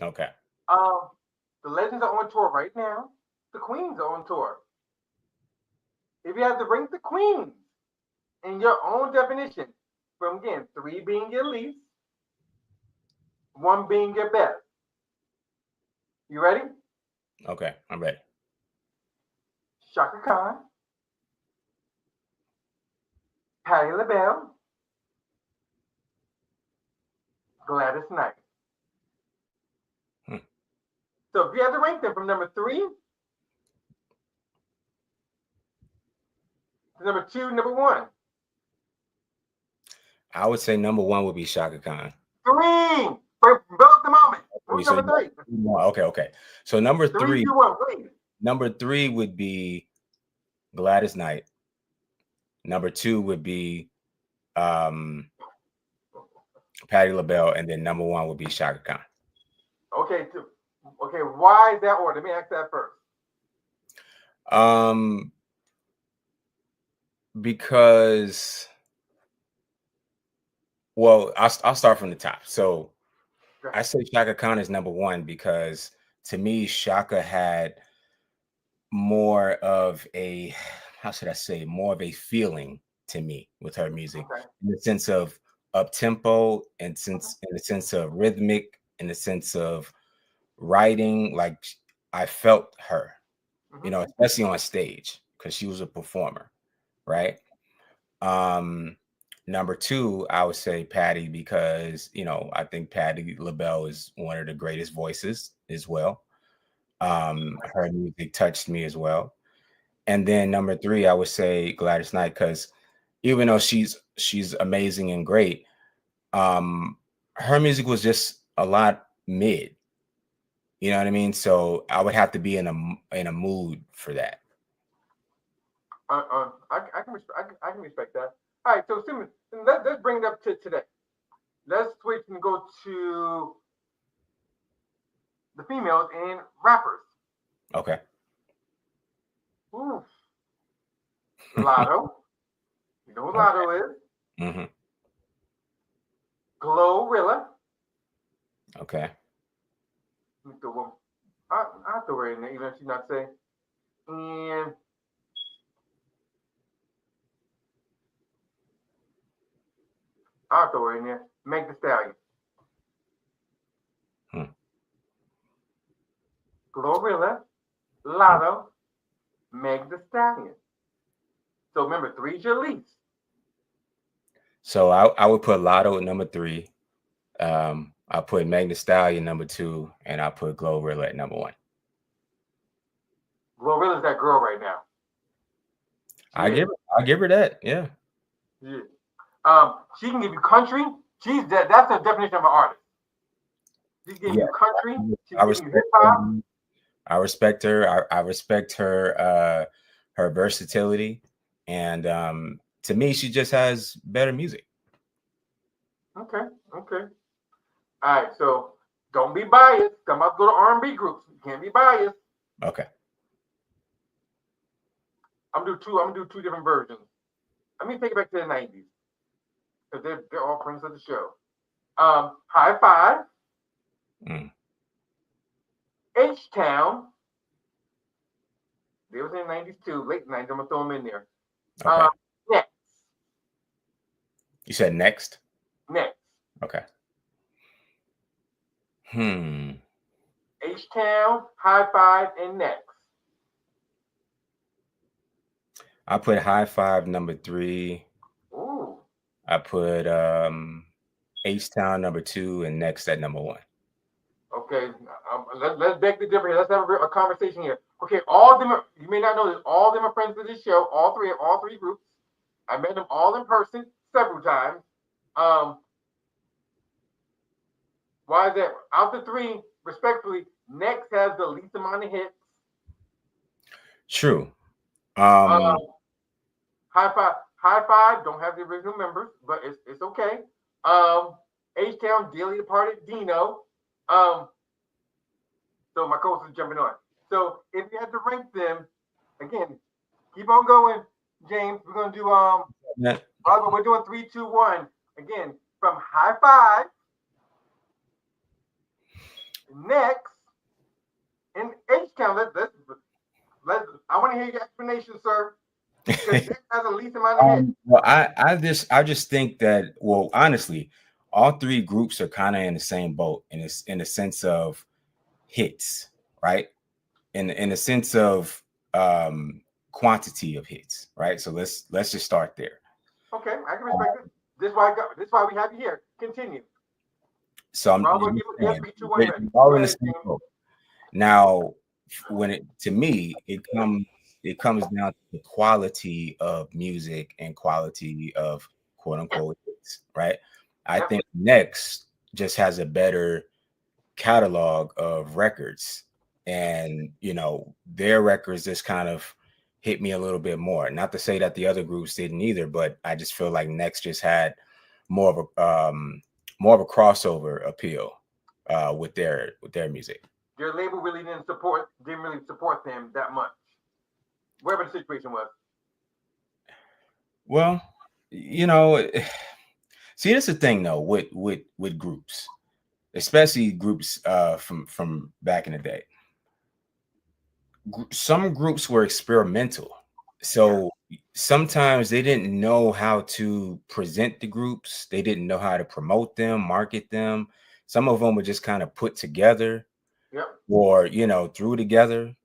Okay. The legends are on tour right now. The queens are on tour. If you have to rank the queens in your own definition, from again 3 being your least, 1 being your best. You ready? Okay, I'm ready. Shaka Khan, Patti LaBelle, Gladys Knight. So if you had to rank them from number 3 to number 2, number 1. I would say number 1 would be Shaka Khan. 3. For both the moment. Who's So number 3? Okay. So number 3. 3, 2, 1, please. Number 3 would be Gladys Knight. Number 2 would be Patti LaBelle, and then number 1 would be Shaka Khan. Okay, why is that order? Let me ask that first. Because, well, I'll start from the top. So I say Shaka Khan is number 1 because to me, Shaka had more of a, how should I say, more of a feeling to me with her music, in the sense of up tempo, and in the sense of rhythmic, in the sense of writing. Like, I felt her, you know, especially on stage, because she was a performer, right? Number 2, I would say Patti, because, you know, I think Patti LaBelle is one of the greatest voices as well. Her music touched me as well. And then number 3, I would say Gladys Knight, because even though she's amazing and great, her music was just a lot mid. You know what I mean? So I would have to be in a mood for that. I can respect that. All right, so Simon, let's bring it up to today. Let's switch and go to the females and rappers. Okay. Ooh. Lotto. You know who Lotto is? Mm-hmm. Glorilla. Okay. I throw her in there, even if she's not saying. And I'll throw her in there. Meg Thee Stallion. Glorilla, Lotto, Meg Thee Stallion. So remember, 3 is your least. So I would put Lotto at number 3. I put Meg Thee Stallion number 2, and I put Glorilla at number 1. Glorilla's that girl right now. I give her that. Yeah. Yeah. She can give you country. That's the definition of an artist. She can give you country. She can give you hip hop. I respect her. I respect her her versatility, and to me, she just has better music. Okay. All right, so don't be biased. I'm about to go to R&B groups. You can't be biased. Okay. I'm gonna do 2 different versions. Let me take it back to the 90s. Because they're all friends of the show. High Five. H-Town. They was in the 90s too. Late 90s. I'm gonna throw them in there. Okay. Next. You said next? Next. Okay. H-Town, High Five, and Next. I put High Five number 3. Ooh. I put H-Town number 2, and Next at number 1. Okay, let's beg the difference. Let's have a conversation here. Okay, all of them. You may not know this. All of them are friends of this show. All three groups. I met them all in person several times. Why is that? Out of the three, respectfully, Next has the least amount of hits. True. High Five don't have the original members, but it's okay. H-Town, Dearly Departed, Dino. So my coach is jumping on. So if you had to rank them, again, keep on going, James. We're gonna do Robert, we're doing 3, 2, 1. Again, from High Five, Next, and H-Town. Let's. I want to hear your explanation, sir. Because Next has the least amount of hits. Well, I just think that, well, honestly, all three groups are kind of in the same boat in the sense of hits, right? In the sense of quantity of hits, right? So let's just start there. Okay, I can respect it. This is why we have you here. Continue. So I'm all in the same boat. Now, to me, it comes down to the quality of music and quality of quote unquote hits, right? I think Next just has a better catalog of records, and their records just kind of hit me a little bit more. Not to say that the other groups didn't either, but I just feel like Next just had more of a crossover appeal with their music. Your label really didn't really support them that much, wherever the situation was. Well, see, that's the thing though with groups, especially groups from back in the day. Some groups were experimental, so sometimes they didn't know how to present the groups. They didn't know how to promote them, market them. Some of them were just kind of put together, or threw together.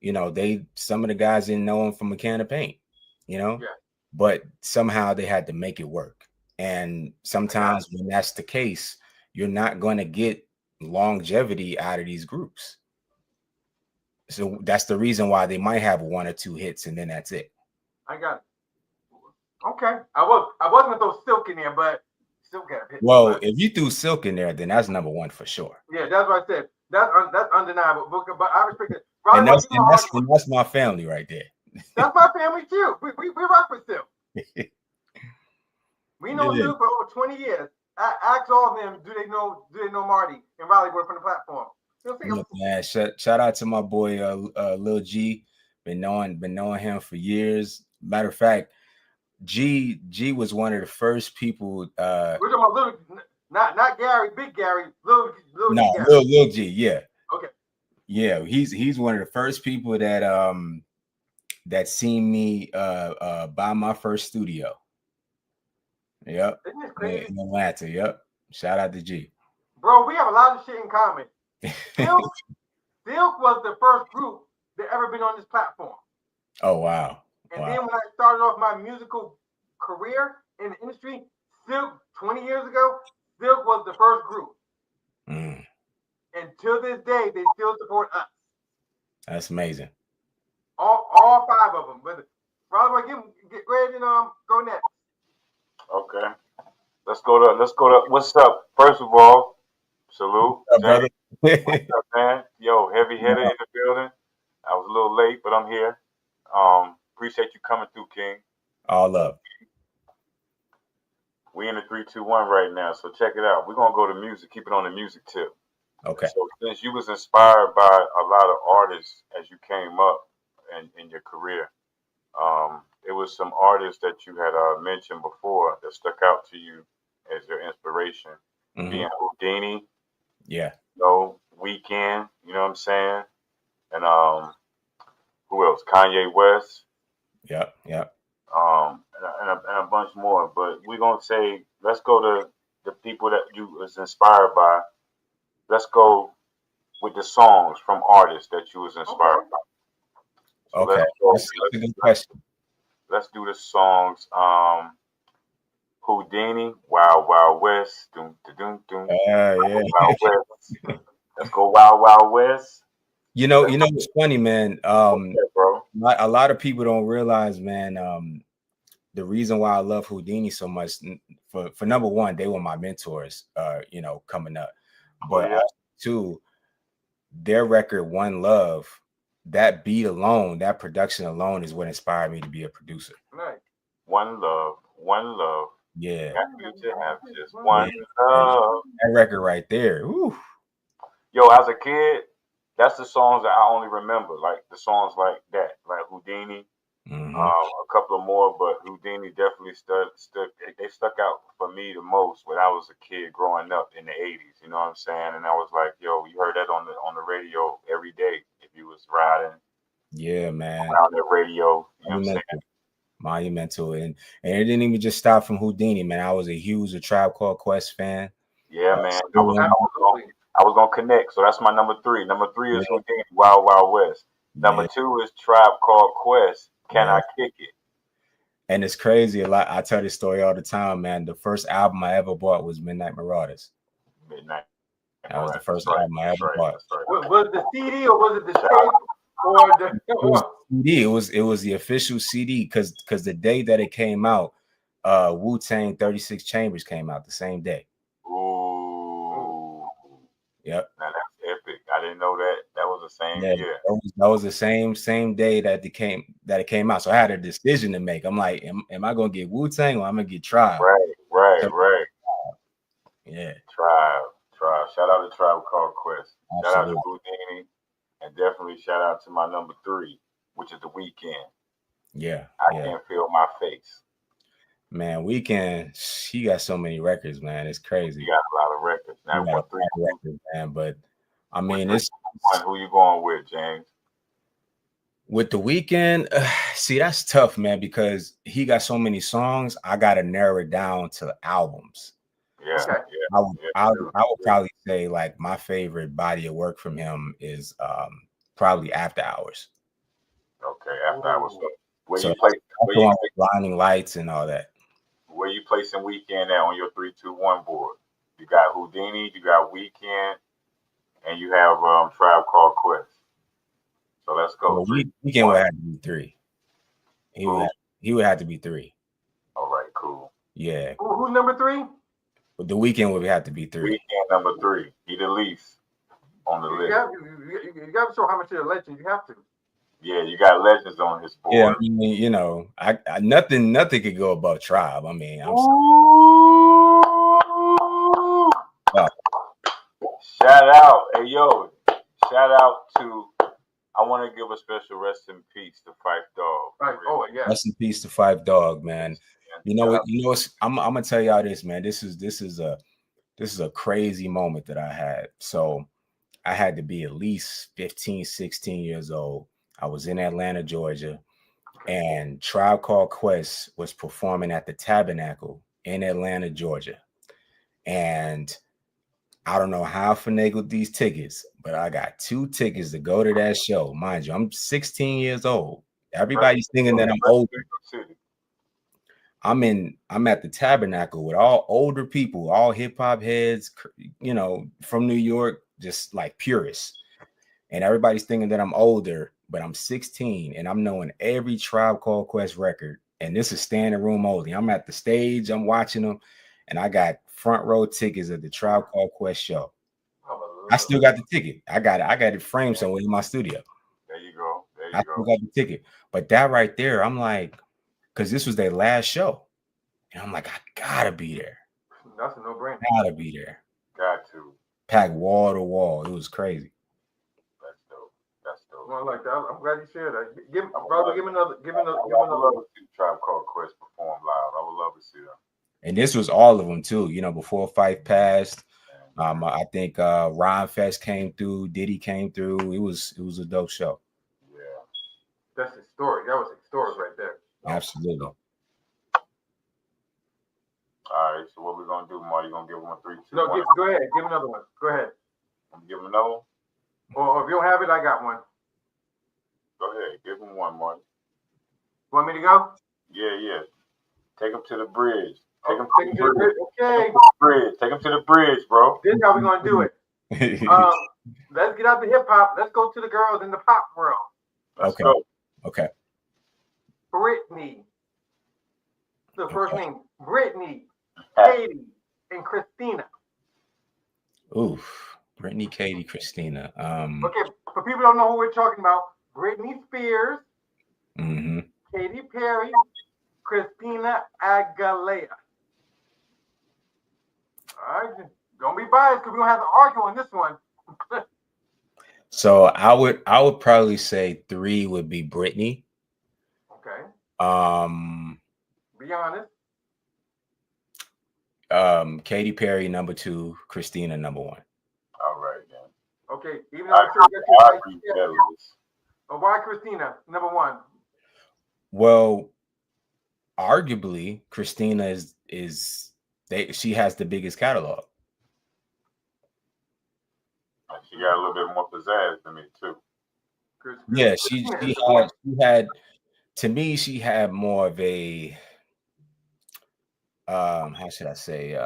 Some of the guys didn't know them from a can of paint, but somehow they had to make it work. And sometimes when that's the case, you're not going to get longevity out of these groups. So that's the reason why they might have 1 or 2 hits and then that's it. I got it. Okay. I wasn't gonna throw Silk in there, but Silk got hit. Well, if you threw Silk in there, then that's number 1 for sure. Yeah, that's what I said. That's undeniable. But I respect it. And that's my family right there. That's my family too. We rock with Silk. We know Silk for over 20 years. Ask all of them, do they know Marty and Riley work from the platform? Look, man, shout out to my boy Lil G. Been knowing him for years. Matter of fact, G was one of the first people. We're talking about Lil, not Gary, Big Gary, Lil G. Yeah. Okay. Yeah, he's one of the first people that seen me buy my first studio. Yep. Isn't this crazy? In Atlanta. Yep. Shout out to G. Bro, we have a lot of shit in common. Silk was the first group that ever been on this platform. Oh wow. And then when I started off my musical career in the industry, Silk 20 years ago, Silk was the first group. And till this day, they still support us. That's amazing. All 5 of them. But Robert, go ahead and go next. Okay. Let's go to what's up? First of all, salute. What's up, brother? What's up, man? Yo, heavy hitter in the building. I was a little late, but I'm here. Appreciate you coming through, King. All up. We in the 3, 2, 1 right now, so check it out. We're gonna go to music. Keep it on the music tip. Okay. So since you was inspired by a lot of artists as you came up in your career, there was some artists that you had mentioned before that stuck out to you as your inspiration. Being Houdini, Weeknd, you know what I'm saying, and who else? Kanye West. Yep. And a bunch more. But we're gonna say, let's go to the people that you was inspired by. Let's go with the songs from artists that you was inspired by. So okay. That's a good question. Let's do the songs. Houdini, Wild Wild West. Doom, doom, doom. Wild West. Let's go Wild Wild West. You know what's funny, man. A lot of people don't realize, man. the reason why I love Houdini so much, for number one, they were my mentors, you know, coming up. But two, their record One Love, that beat alone, that production alone is what inspired me to be a producer. Right. One love, one love. Yeah. Got you to have just one love. That record right there. Woo. Yo, as a kid, that's the songs that I only remember, like the songs like that, like Houdini, a couple of more, but Houdini definitely they stuck out for me the most when I was a kid growing up in the 80s, you know what I'm saying? And I was like, yo, you heard that on the radio every day if you was riding. Yeah, man. On that radio, you know what I'm saying? Monumental. And it didn't even just stop from Houdini, man. I was a huge Tribe Called Quest fan. Yeah, man. I was gonna connect. So that's my number 3. Number 3 is Houdini, Wild Wild West. Number 2 is Tribe Called Quest, Can I Kick It? And it's crazy. A lot. I tell this story all the time, man. The first album I ever bought was Midnight Marauders. Midnight. That was the first album I ever bought. Was it the CD or was it the tape or the CD? It was the official CD because the day that it came out, Wu-Tang 36 Chambers came out the same day. Ooh. Yep. Now that's epic. I didn't know that. That was the same year. That was the same day that it came out. So I had a decision to make. I'm like, am I gonna get Wu-Tang or I'm gonna get Tribe? Right. Yeah. Tribe. Shout out to Tribe Called Quest. Absolutely. Shout out to Houdini. And definitely shout out to my number 3, which is The Weeknd. Yeah. I Can't Feel My Face. Man, Weeknd, he got so many records, man. It's crazy. He got a lot of records. Now, he got a lot of records, man. But I mean, it's who you going with, James? With The Weeknd, see, that's tough, man, because he got so many songs. I gotta narrow it down to albums. Yeah, so I would probably say like my favorite body of work from him is probably After Hours. Okay, After Hours. So where So you place Blinding Lights and all that. Where you placing Weeknd at on your 3, 2, 1 board? You got Houdini, you got Weeknd, and you have Tribe Called Quest. So let's go. Well, Weeknd would have to be 3. He would have to be 3. All right, cool. Yeah. Who's number 3? But The Weeknd would have to be 3. Weeknd number 3. He the least on the list. You got to show how much you're a legend. You have to. Yeah, you got legends on his board. Yeah, I mean, you know, I nothing could go above Tribe. I mean, Shout out, hey yo, shout out to. I want to give a special rest in peace to Phife Dawg. Right. Oh yeah. Rest in peace to Phife Dawg, man. You know what? I'm gonna tell y'all this, man. This is a crazy moment that I had. So I had to be at least 15, 16 years old. I was in Atlanta, Georgia, and Tribe Called Quest was performing at the Tabernacle in Atlanta, Georgia. And I don't know how I finagled these tickets, but I got 2 tickets to go to that show. Mind you, I'm 16 years old. Everybody's thinking that I'm older. I'm at the Tabernacle with all older people, all hip hop heads, you know, from New York, just like purists. And everybody's thinking that I'm older, but I'm 16 and I'm knowing every Tribe Called Quest record. And this is standing room only. I'm at the stage, I'm watching them, and I got front row tickets at the Tribe Called Quest show. I still got the ticket. I got it framed somewhere in my studio. There you go. I still got the ticket. But that right there, I'm like, because this was their last show. And I'm like, I gotta be there. That's a no-brainer. Gotta be there. Got to. Packed wall to wall. It was crazy. That's dope. That's dope. Well, like that. I'm glad you shared that. Give another. I would love to see Tribe Called Quest perform live. I would love to see them. And this was all of them too. You know, before Phife passed, I think Ron Fest came through, Diddy came through. It was a dope show. Yeah, that's historic. That was historic right there. Absolutely. All right. So what we're gonna do, Marty? You gonna give him a 3, 2, No, 1? go ahead. Give another one. Go ahead. Give him another one. Or if you don't have it, I got one. Go ahead. Give him one, Marty. Want me to go? Yeah. Take him to the bridge. Take him to the bridge. Okay. Take him to the bridge, bro. This is how we're gonna do it. Let's get out the hip hop. Let's go to the girls in the pop world. Let's go. Okay. Britney. The first name, Brittany, Katie, and Christina. Oof. Brittany, Katie, Christina. Okay, for people who don't know who we're talking about, Britney Spears, Mm-hmm. Katy Perry, Christina Aguilera. All right, don't be biased because we're gonna have to argue on this one. So I would probably say 3 would be Brittany. Okay. Be honest. Katy Perry number 2, Christina number 1. All right, then. Okay, even though I'm sure I agree with that, Louis. why Christina number 1? Well, arguably, Christina she has the biggest catalog. She got a little bit more pizzazz than me too. Yeah, she had to me, she had more of a how should I say,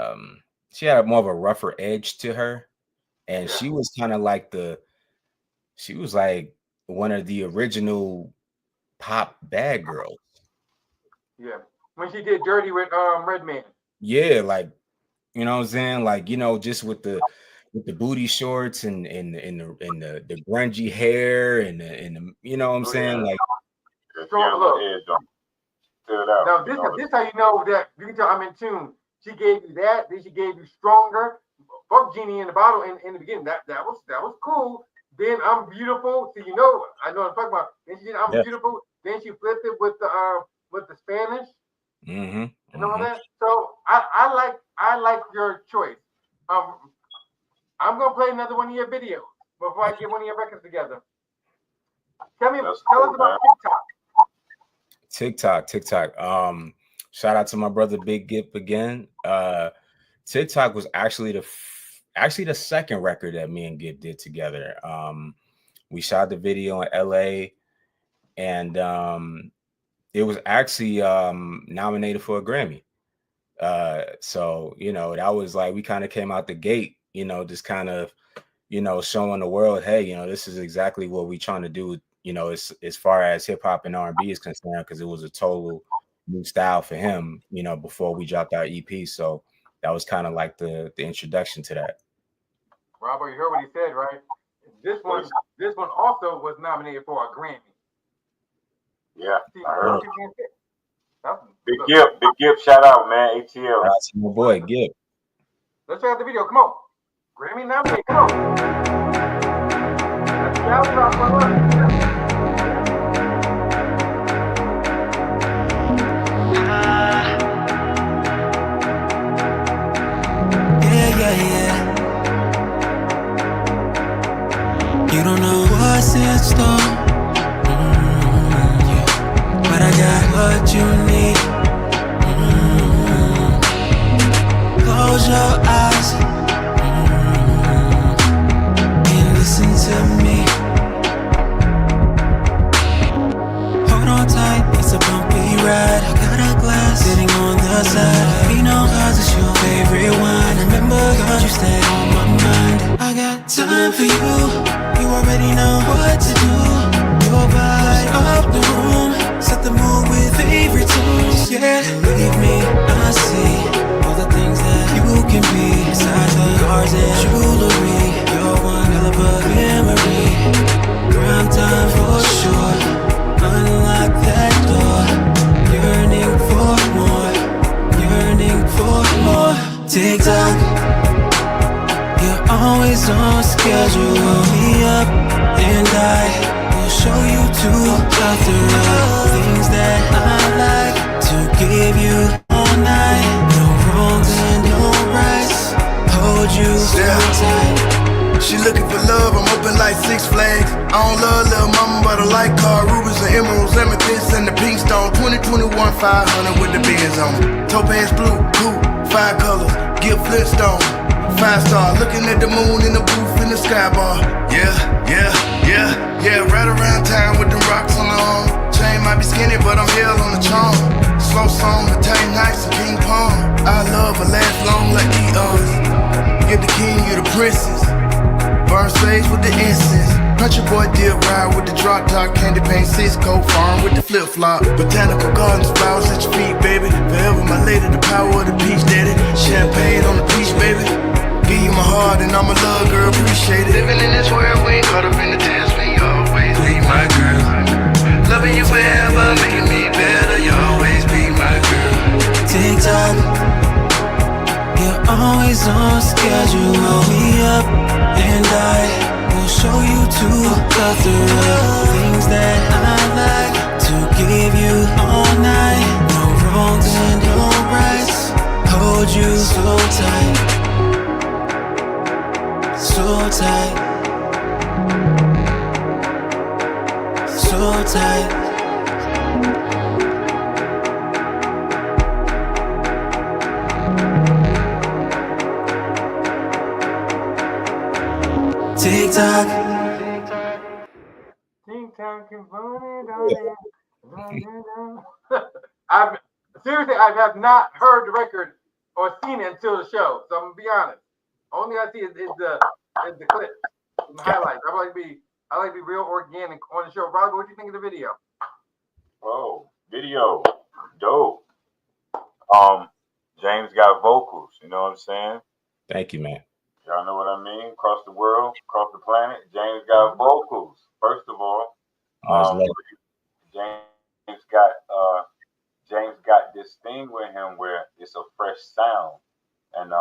she had more of a rougher edge to her, and she was kind of like she was like one of the original pop bad girls. Yeah, when she did Dirty with Redman. Yeah, like, you know what I'm saying, like, you know, just with the booty shorts and the grungy hair and the you know what I'm saying, like strong look. Now this how you know that you can tell I'm in tune. She gave you that, then she gave you Stronger. Fuck Genie in the Bottle in the beginning. That was cool. Then I'm Beautiful. So you know I know what I'm talking about. Then she did I'm Beautiful. Then she flipped it with the Spanish. Mm-hmm. And all that. So I like your choice. I'm gonna play another one of your videos before I get one of your records together. Tell us about TikTok. Shout out to my brother Big Gip again. TikTok was actually the second record that me and Gip did together. We shot the video in LA, and it was actually nominated for a Grammy. So, you know, that was like, we kind of came out the gate, you know, just kind of, you know, showing the world, hey, you know, this is exactly what we're trying to do, you know, as far as hip hop and R&B is concerned, because it was a total new style for him, you know, before we dropped our EP. So that was kind of like the introduction to that. Robert, you heard what he said, right? This one also was nominated for a Grammy. Yeah, I heard. Big Gip, shout out, man. ATL. Shout out to my boy Gip. Let's check out the video. Come on. Grammy nominated. Come on. Let's shout out, Yeah. You don't know what's in store. But I got what you need. Close your eyes and listen to me. Hold on tight, it's a bumpy ride. I got a glass sitting on the side. We know cause it's your favorite wine. Remember cause you stay on my mind. I got time for you. You already know what to do. Your vibe up the room. Set the mood with favorite tunes. Yeah, believe me, I see all the things that you can be. Besides the cars and jewelry, you're one hell of a memory. Prime time for sure. Unlock that door. Yearning for more. Yearning for more. TikTok. You're always on schedule. Hold me up and I will show you to plethora things that I like to give you all night. No wrongs and no rights. Hold you so tight. She looking for love, I'm open like Six Flags. I don't love little mama, but I like car, rubies and emeralds, amethyst and the pink stone. 2021 500 with the Benz on it. Topaz blue, coupe, 5 colors, Gift Flintstone. 5-star, looking at the moon in the booth in the sky bar. Yeah, right around town with the rocks on the arm. Chain might be skinny, but I'm hell on the charm. Slow song, Italian nights and ping pong. I love will last long like eons. Give the king, you the princess. Burn sage with the incense. Country boy dip ride with the drop top, candy paint, Cisco farm with the flip flop. Botanical gardens, flowers at your feet, baby. Forever my lady, the power of the peach daddy. Champagne on the peach, baby. Give you my heart and I'm a love girl, appreciate it. Living in this world, we ain't caught up in the dance, we always be my girl. Loving you forever, making me better, you always be my girl. TikTok, you're always on schedule. Roll me up and I will show you to the things that I like to give you all night. No wrongs and no rights. Hold you so tight, so tight, so tight. TikTok. I have not heard the record or seen it until the show. So I'm gonna be honest. Only I see is the clip, the highlights. I like to be real organic on the show. Robbie, what do you think of the video? Oh, video, dope. James got vocals. You know what I'm saying? Thank you, man. Y'all know what I mean? Across the world, across the planet, James got vocals. First of all, James got this thing with him where it's a fresh sound, and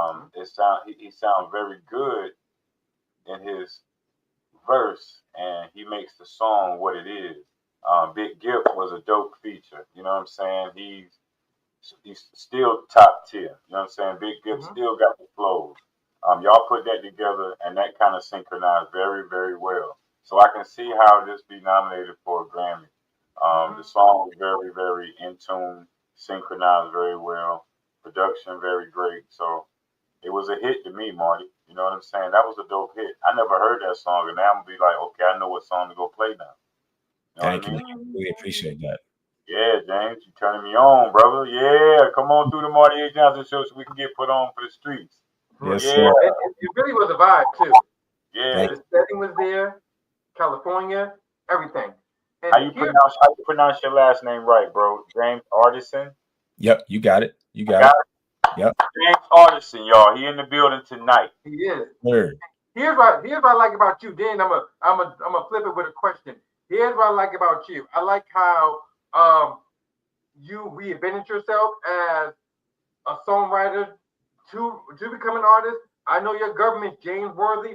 he sounds very good in his verse, and he makes the song what it is. Big Gift was a dope feature. You know what I'm saying? He's still top tier. You know what I'm saying? Big Gift still got the flows. Y'all put that together, and that kind of synchronized very, very well. So I can see how this be nominated for a Grammy. The song was very, very in tune, synchronized very well, production very great. So it was a hit to me, Marty. You know what I'm saying? That was a dope hit. I never heard that song, and now I'm gonna be like, okay, I know what song to go play now. You know Thank you. We appreciate that. Yeah, James, you turning me on, brother. Yeah, come on through the Marty A. Johnson show so we can get put on for the streets. Yes, yeah. sir. It really was a vibe too. Yeah. The setting was there, California, everything. And how you pronounce your last name right, bro? James Artissen? Yep, you got it. You got it. Yep. James Artissen, y'all. He in the building tonight. He is. Word. Here's what I like about you. Then I'm a flip it with a question. Here's what I like about you. I like how you reinvented yourself as a songwriter to become an artist. I know your government, James Worthy.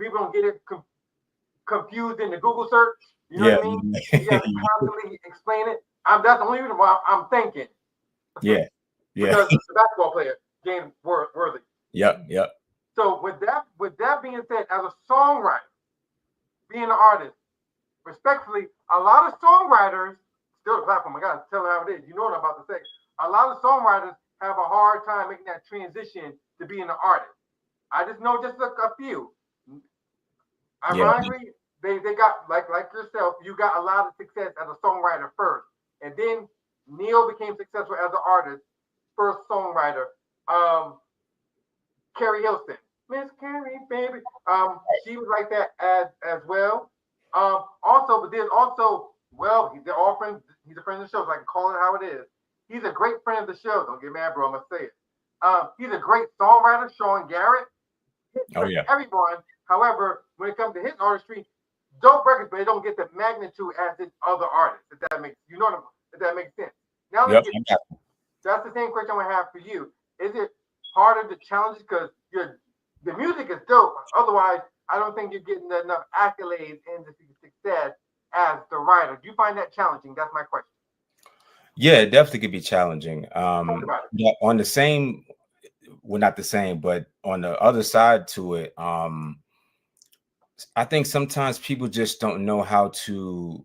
People don't get it confused in the Google search. You know what I mean? You have to constantly explain it. That's the only reason why I'm thinking. Yeah. Because the basketball player, James Worthy. Yep. So with that being said, as a songwriter, being an artist, respectfully, a lot of songwriters, still a platform, I gotta tell her how it is. You know what I'm about to say. A lot of songwriters have a hard time making that transition to being an artist. I just know just a few. Ironically, they got like yourself, you got a lot of success as a songwriter first. And then Neil became successful as an artist, first songwriter. Carrie Hilson. Miss Carrie, baby. She was like that as well. Also, but there's also, well, he's a friend of the show, so I can call it how it is. He's a great friend of the show. Don't get mad, bro. I'm gonna say it. He's a great songwriter, Sean Garrett. Everyone. However, when it comes to his artistry, dope records, but they don't get the magnitude as his other artists. If that makes sense. Now, that's the same question I have for you. Is it harder to challenge because the music is dope? Otherwise, I don't think you're getting enough accolades and the success as the writer. Do you find that challenging? That's my question. Yeah, it definitely could be challenging. On the same, well, not the same, but on the other side to it, I think sometimes people just don't know how to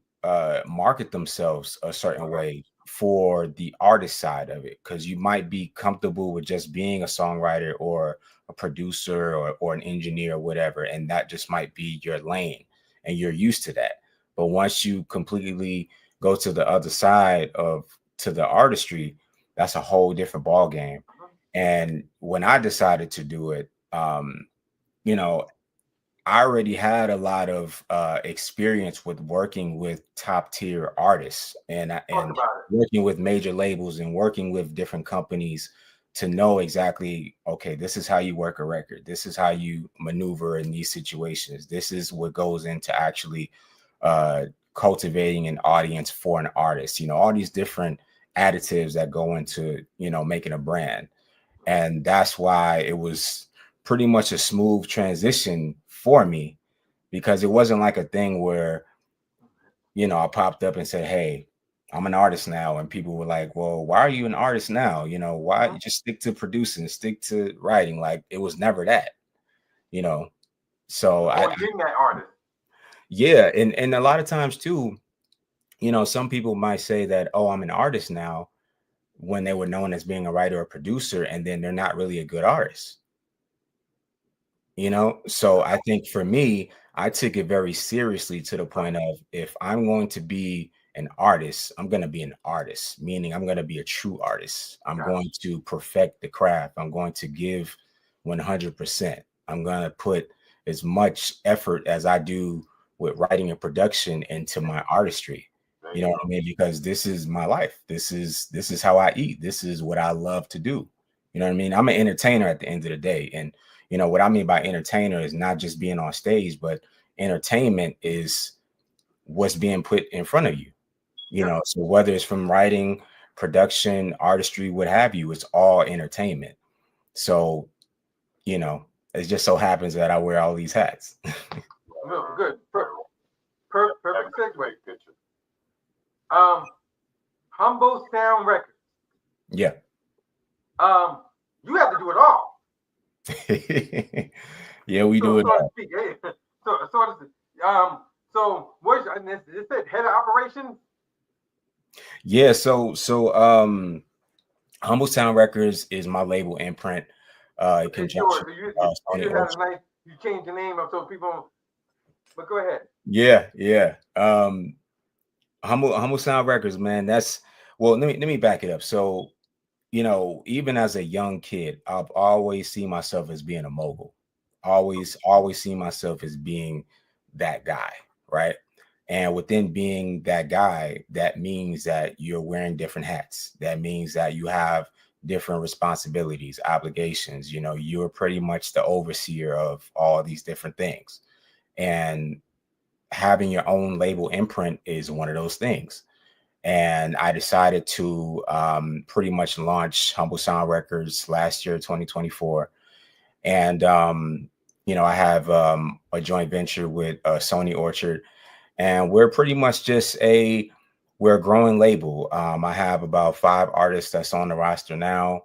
market themselves a certain way for the artist side of it, because you might be comfortable with just being a songwriter or a producer or an engineer or whatever, and that just might be your lane and you're used to that. But once you completely go to the other side to the artistry, that's a whole different ball game. And when I decided to do it, I already had a lot of experience with working with top tier artists and working with major labels and working with different companies to know exactly, okay, this is how you work a record. This is how you maneuver in these situations. This is what goes into actually cultivating an audience for an artist. You know, all these different additives that go into, you know, making a brand. And that's why it was pretty much a smooth transition for me, because it wasn't like a thing where, you know, I popped up and said, hey, I'm an artist now. And people were like, well, why are you an artist now? You know, why you just stick to producing, stick to writing? Like, it was never that, you know. So being that artist. Yeah. And a lot of times too, you know, some people might say that, oh, I'm an artist now, when they were known as being a writer or producer, and then they're not really a good artist. You know, so I think for me, I took it very seriously to the point of, if I'm going to be an artist, I'm going to be an artist, meaning I'm going to be a true artist. I'm going to perfect the craft. I'm going to give 100%. I'm going to put as much effort as I do with writing and production into my artistry. You know what I mean? Because this is my life. This is how I eat. This is what I love to do. You know what I mean? I'm an entertainer at the end of the day. And you know what I mean by entertainer is not just being on stage, but entertainment is what's being put in front of you. You know, so whether it's from writing, production, artistry, what have you, it's all entertainment. So, you know, it just so happens that I wear all these hats. No, good. Perfect segue. Humble Sound Records. Yeah. You have to do it all. Yeah, we do it all. So what's it said head of operations? Yeah, so Humble Sound Records is my label imprint. In conjunction, you changed the name up so people. But go ahead. Yeah. Humble Sound Records, man. That's well. Let me back it up. So, you know, even as a young kid, I've always seen myself as being a mogul. Always seen myself as being that guy, right? And within being that guy, that means that you're wearing different hats. That means that you have different responsibilities, obligations. You know, you're pretty much the overseer of all these different things. And having your own label imprint is one of those things. And I decided to pretty much launch Humble Sound Records last year, 2024. And, you know, I have a joint venture with Sony Orchard, and we're pretty much just we're a growing label. I have about 5 artists that's on the roster now.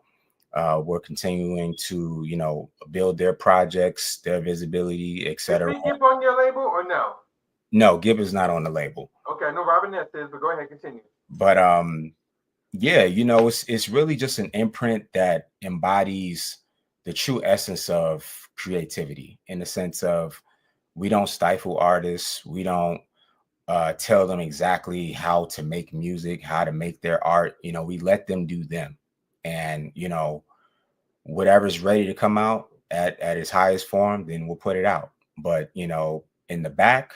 We're continuing to, you know, build their projects, their visibility, etc. Is Gibb on your label or no? No, Gibb is not on the label. Okay, I know Robin Ness is, but go ahead, continue. But yeah, you know, it's really just an imprint that embodies the true essence of creativity, in the sense of, we don't stifle artists. We don't tell them exactly how to make music, how to make their art. You know, we let them do them. And, you know, whatever's ready to come out at its highest form, then we'll put it out. But, you know, in the back,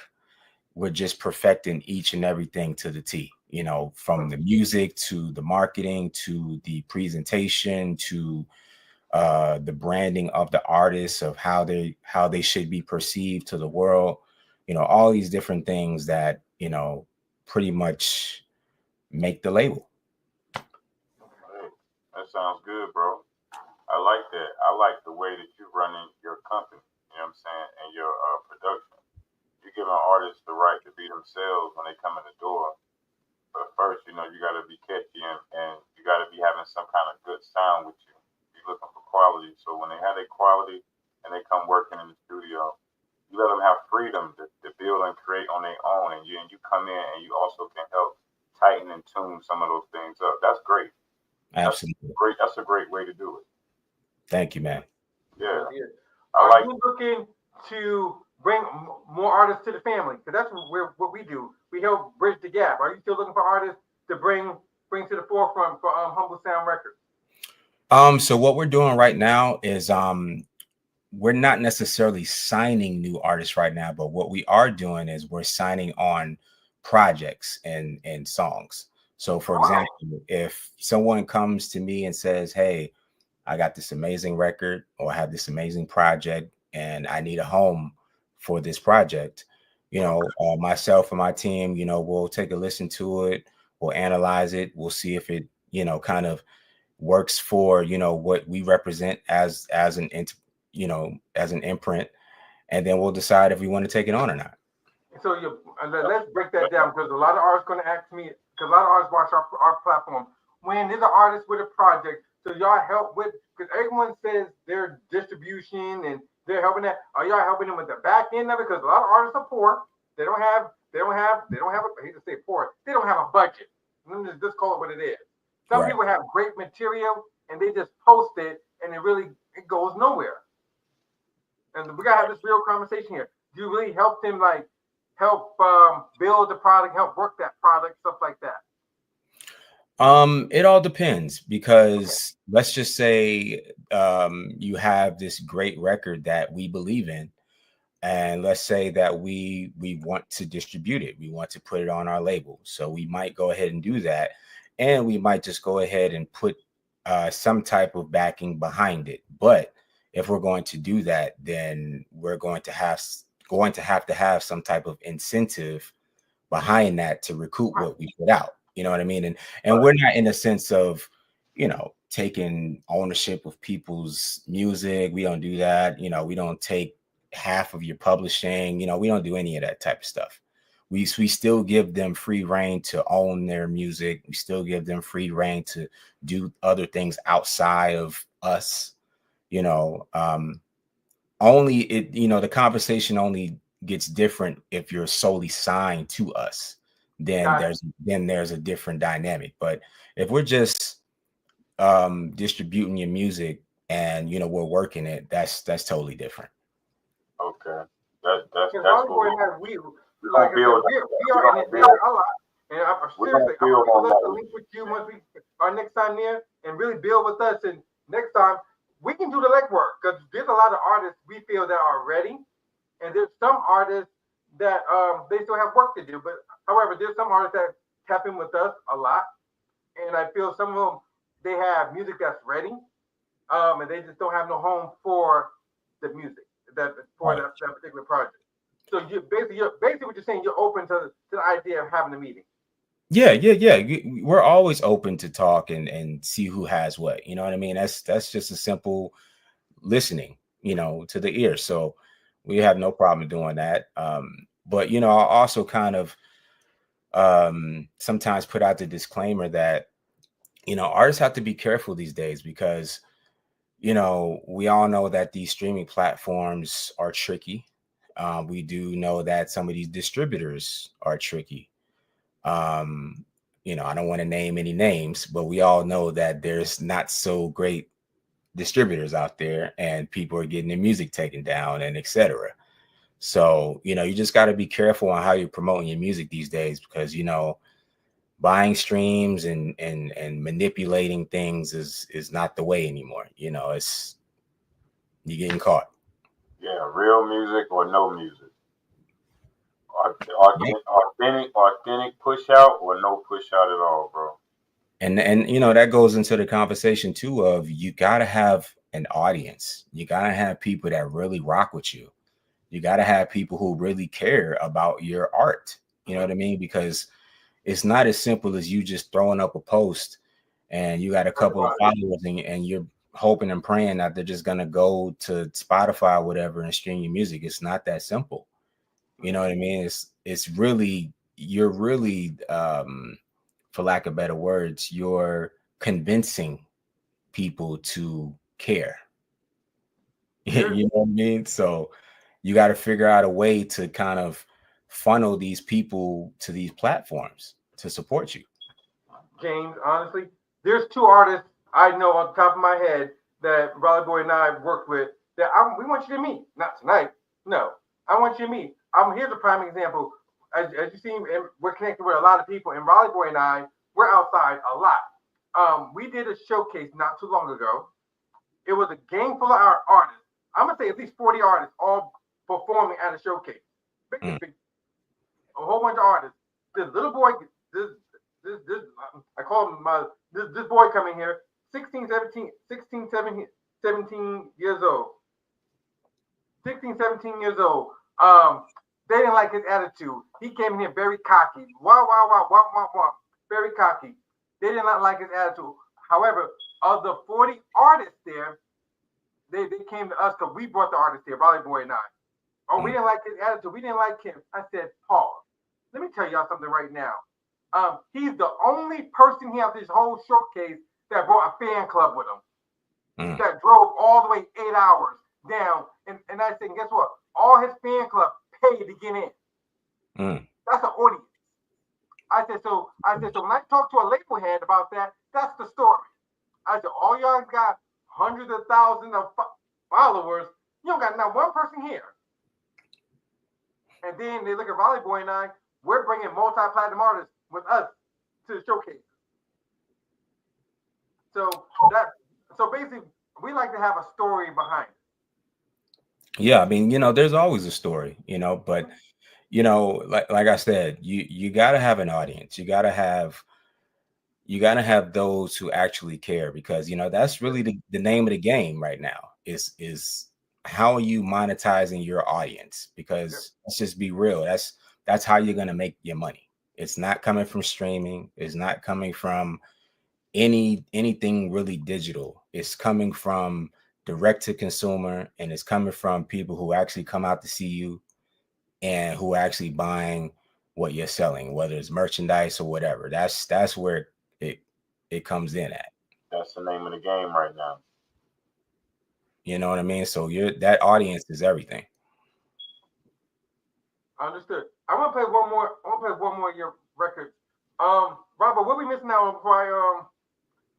we're just perfecting each and everything to the T, you know, from the music to the marketing to the presentation to the branding of the artists, of how they should be perceived to the world, you know, all these different things that, you know, pretty much make the label. That sounds good, bro. I like that. I like the way that you're running your company, you know what I'm saying, and your production. You're giving artists the right to be themselves when they come in the door. But first, you know, you got to be catchy and you got to be having some kind of good sound with you. You're looking for quality. So when they have their quality and they come working in the studio, you let them have freedom to build and create on their own. And you come in and you also can help tighten and tune some of those things up. That's great. Absolutely. That's a great way to do it. Thank you, man. Yeah. Are you looking to bring more artists to the family? Because that's what we do. We help bridge the gap. Are you still looking for artists to bring to the forefront for Humble Sound Records? So what we're doing right now is we're not necessarily signing new artists right now, but what we are doing is we're signing on projects and songs. So for example, if someone comes to me and says, hey, I got this amazing record or I have this amazing project and I need a home for this project, myself and my team, we'll take a listen to it, we'll analyze it, we'll see if it, kind of works for, what we represent as an as an imprint, and then we'll decide if we want to take it on or not. So let's break that down, because a lot of artists going to ask me, because a lot of artists watch our platform. When there's an artist with a project, so y'all help with, because everyone says their distribution and they're helping that. Are y'all helping them with the back end of it? Because a lot of artists are poor. They don't have I hate to say poor. They don't have a budget. Let me just call it what it is. Some people have great material and they just post it and it goes nowhere. And we gotta have this real conversation here. Do you really help them, like help build the product, help work that product, stuff like that? It all depends, because let's just say you have this great record that we believe in, and let's say that we want to distribute it, we want to put it on our label. So we might go ahead and do that, and we might just go ahead and put some type of backing behind it. But if we're going to do that, then we're going to have to have some type of incentive behind that to recoup what we put out. You know what I mean? And we're not in a sense of, taking ownership of people's music. We don't do that. We don't take half of your publishing. We don't do any of that type of stuff. We still give them free reign to own their music. We still give them free reign to do other things outside of us. Only it, the conversation only gets different if you're solely signed to us. Then there's a different dynamic. But if we're just distributing your music and we're working it, that's totally different. Okay, that's what we like. We are in it a lot, and I'm seriously, I'm gonna link with you once we our next time there, and really build with us. And next time we can do the legwork, because there's a lot of artists we feel that are ready, and there's some artists that they still have work to do. But however, there's some artists that tap in with us a lot, and I feel some of them, they have music that's ready, and they just don't have no home for the music that particular project. So you're basically what you're saying, you're open to the idea of having a meeting. Yeah. We're always open to talk and see who has what. You know what I mean? That's just a simple listening, to the ear. So we have no problem doing that. But I'll also kind of sometimes put out the disclaimer that artists have to be careful these days, because we all know that these streaming platforms are tricky. We do know that some of these distributors are tricky. I don't want to name any names, but we all know that there's not so great distributors out there, and people are getting their music taken down and etc. So, you just got to be careful on how you're promoting your music these days, because, buying streams and manipulating things is not the way anymore. You're getting caught. Yeah, real music or no music. Authentic push out or no push out at all, bro. And that goes into the conversation too of, you got to have an audience. You got to have people that really rock with you. You got to have people who really care about your art. You know what I mean? Because it's not as simple as you just throwing up a post and you got a couple of followers and you're hoping and praying that they're just going to go to Spotify or whatever and stream your music. It's not that simple. You know what I mean? It's really, you're really, for lack of better words, you're convincing people to care. You know what I mean? So you got to figure out a way to kind of funnel these people to these platforms to support you. James, honestly, there's two artists I know on the top of my head that Raleigh Boy and I have worked with that we want you to meet. Not tonight. No, I want you to meet. Here's a prime example. As you see, we're connected with a lot of people, and Raleigh Boy and I, we're outside a lot. We did a showcase not too long ago. It was a gang full of our artists. I'm gonna say at least 40 artists all performing at a showcase. A whole bunch of artists. This little boy, this I call him this boy coming here, 17 years old. 16, 17 years old. They didn't like his attitude. He came here very cocky. Wow, very cocky. They did not like his attitude. However, of the 40 artists there, they came to us because we brought the artists here, Raleigh Boy and I. Oh, we didn't like his attitude. We didn't like him. I said, pause. Let me tell y'all something right now. He's the only person here at this whole showcase that brought a fan club with him. That drove all the way 8 hours down. And I said, guess what? All his fan club paid to get in. That's an audience. I said, so when I talked to a label head about that, that's the story. I said, all y'all got hundreds of thousands of followers. You don't got not one person here. And then they look at Raleigh Boy and I, we're bringing multi-platinum artists with us to the showcase. So basically, we like to have a story behind it. Yeah, I mean, there's always a story, but like I said, you gotta have an audience. You gotta have those who actually care, because that's really the name of the game right now is how are you monetizing your audience? Because let's just be real, that's how you're gonna make your money. It's not coming from streaming, it's not coming from anything really digital. It's coming from direct to consumer, and it's coming from people who actually come out to see you and who are actually buying what you're selling, whether it's merchandise or whatever. That's where it comes in at. That's the name of the game right now. You know what I mean? So that audience is everything. Understood. I want to play one more. Of your records. Robert, what are we missing out on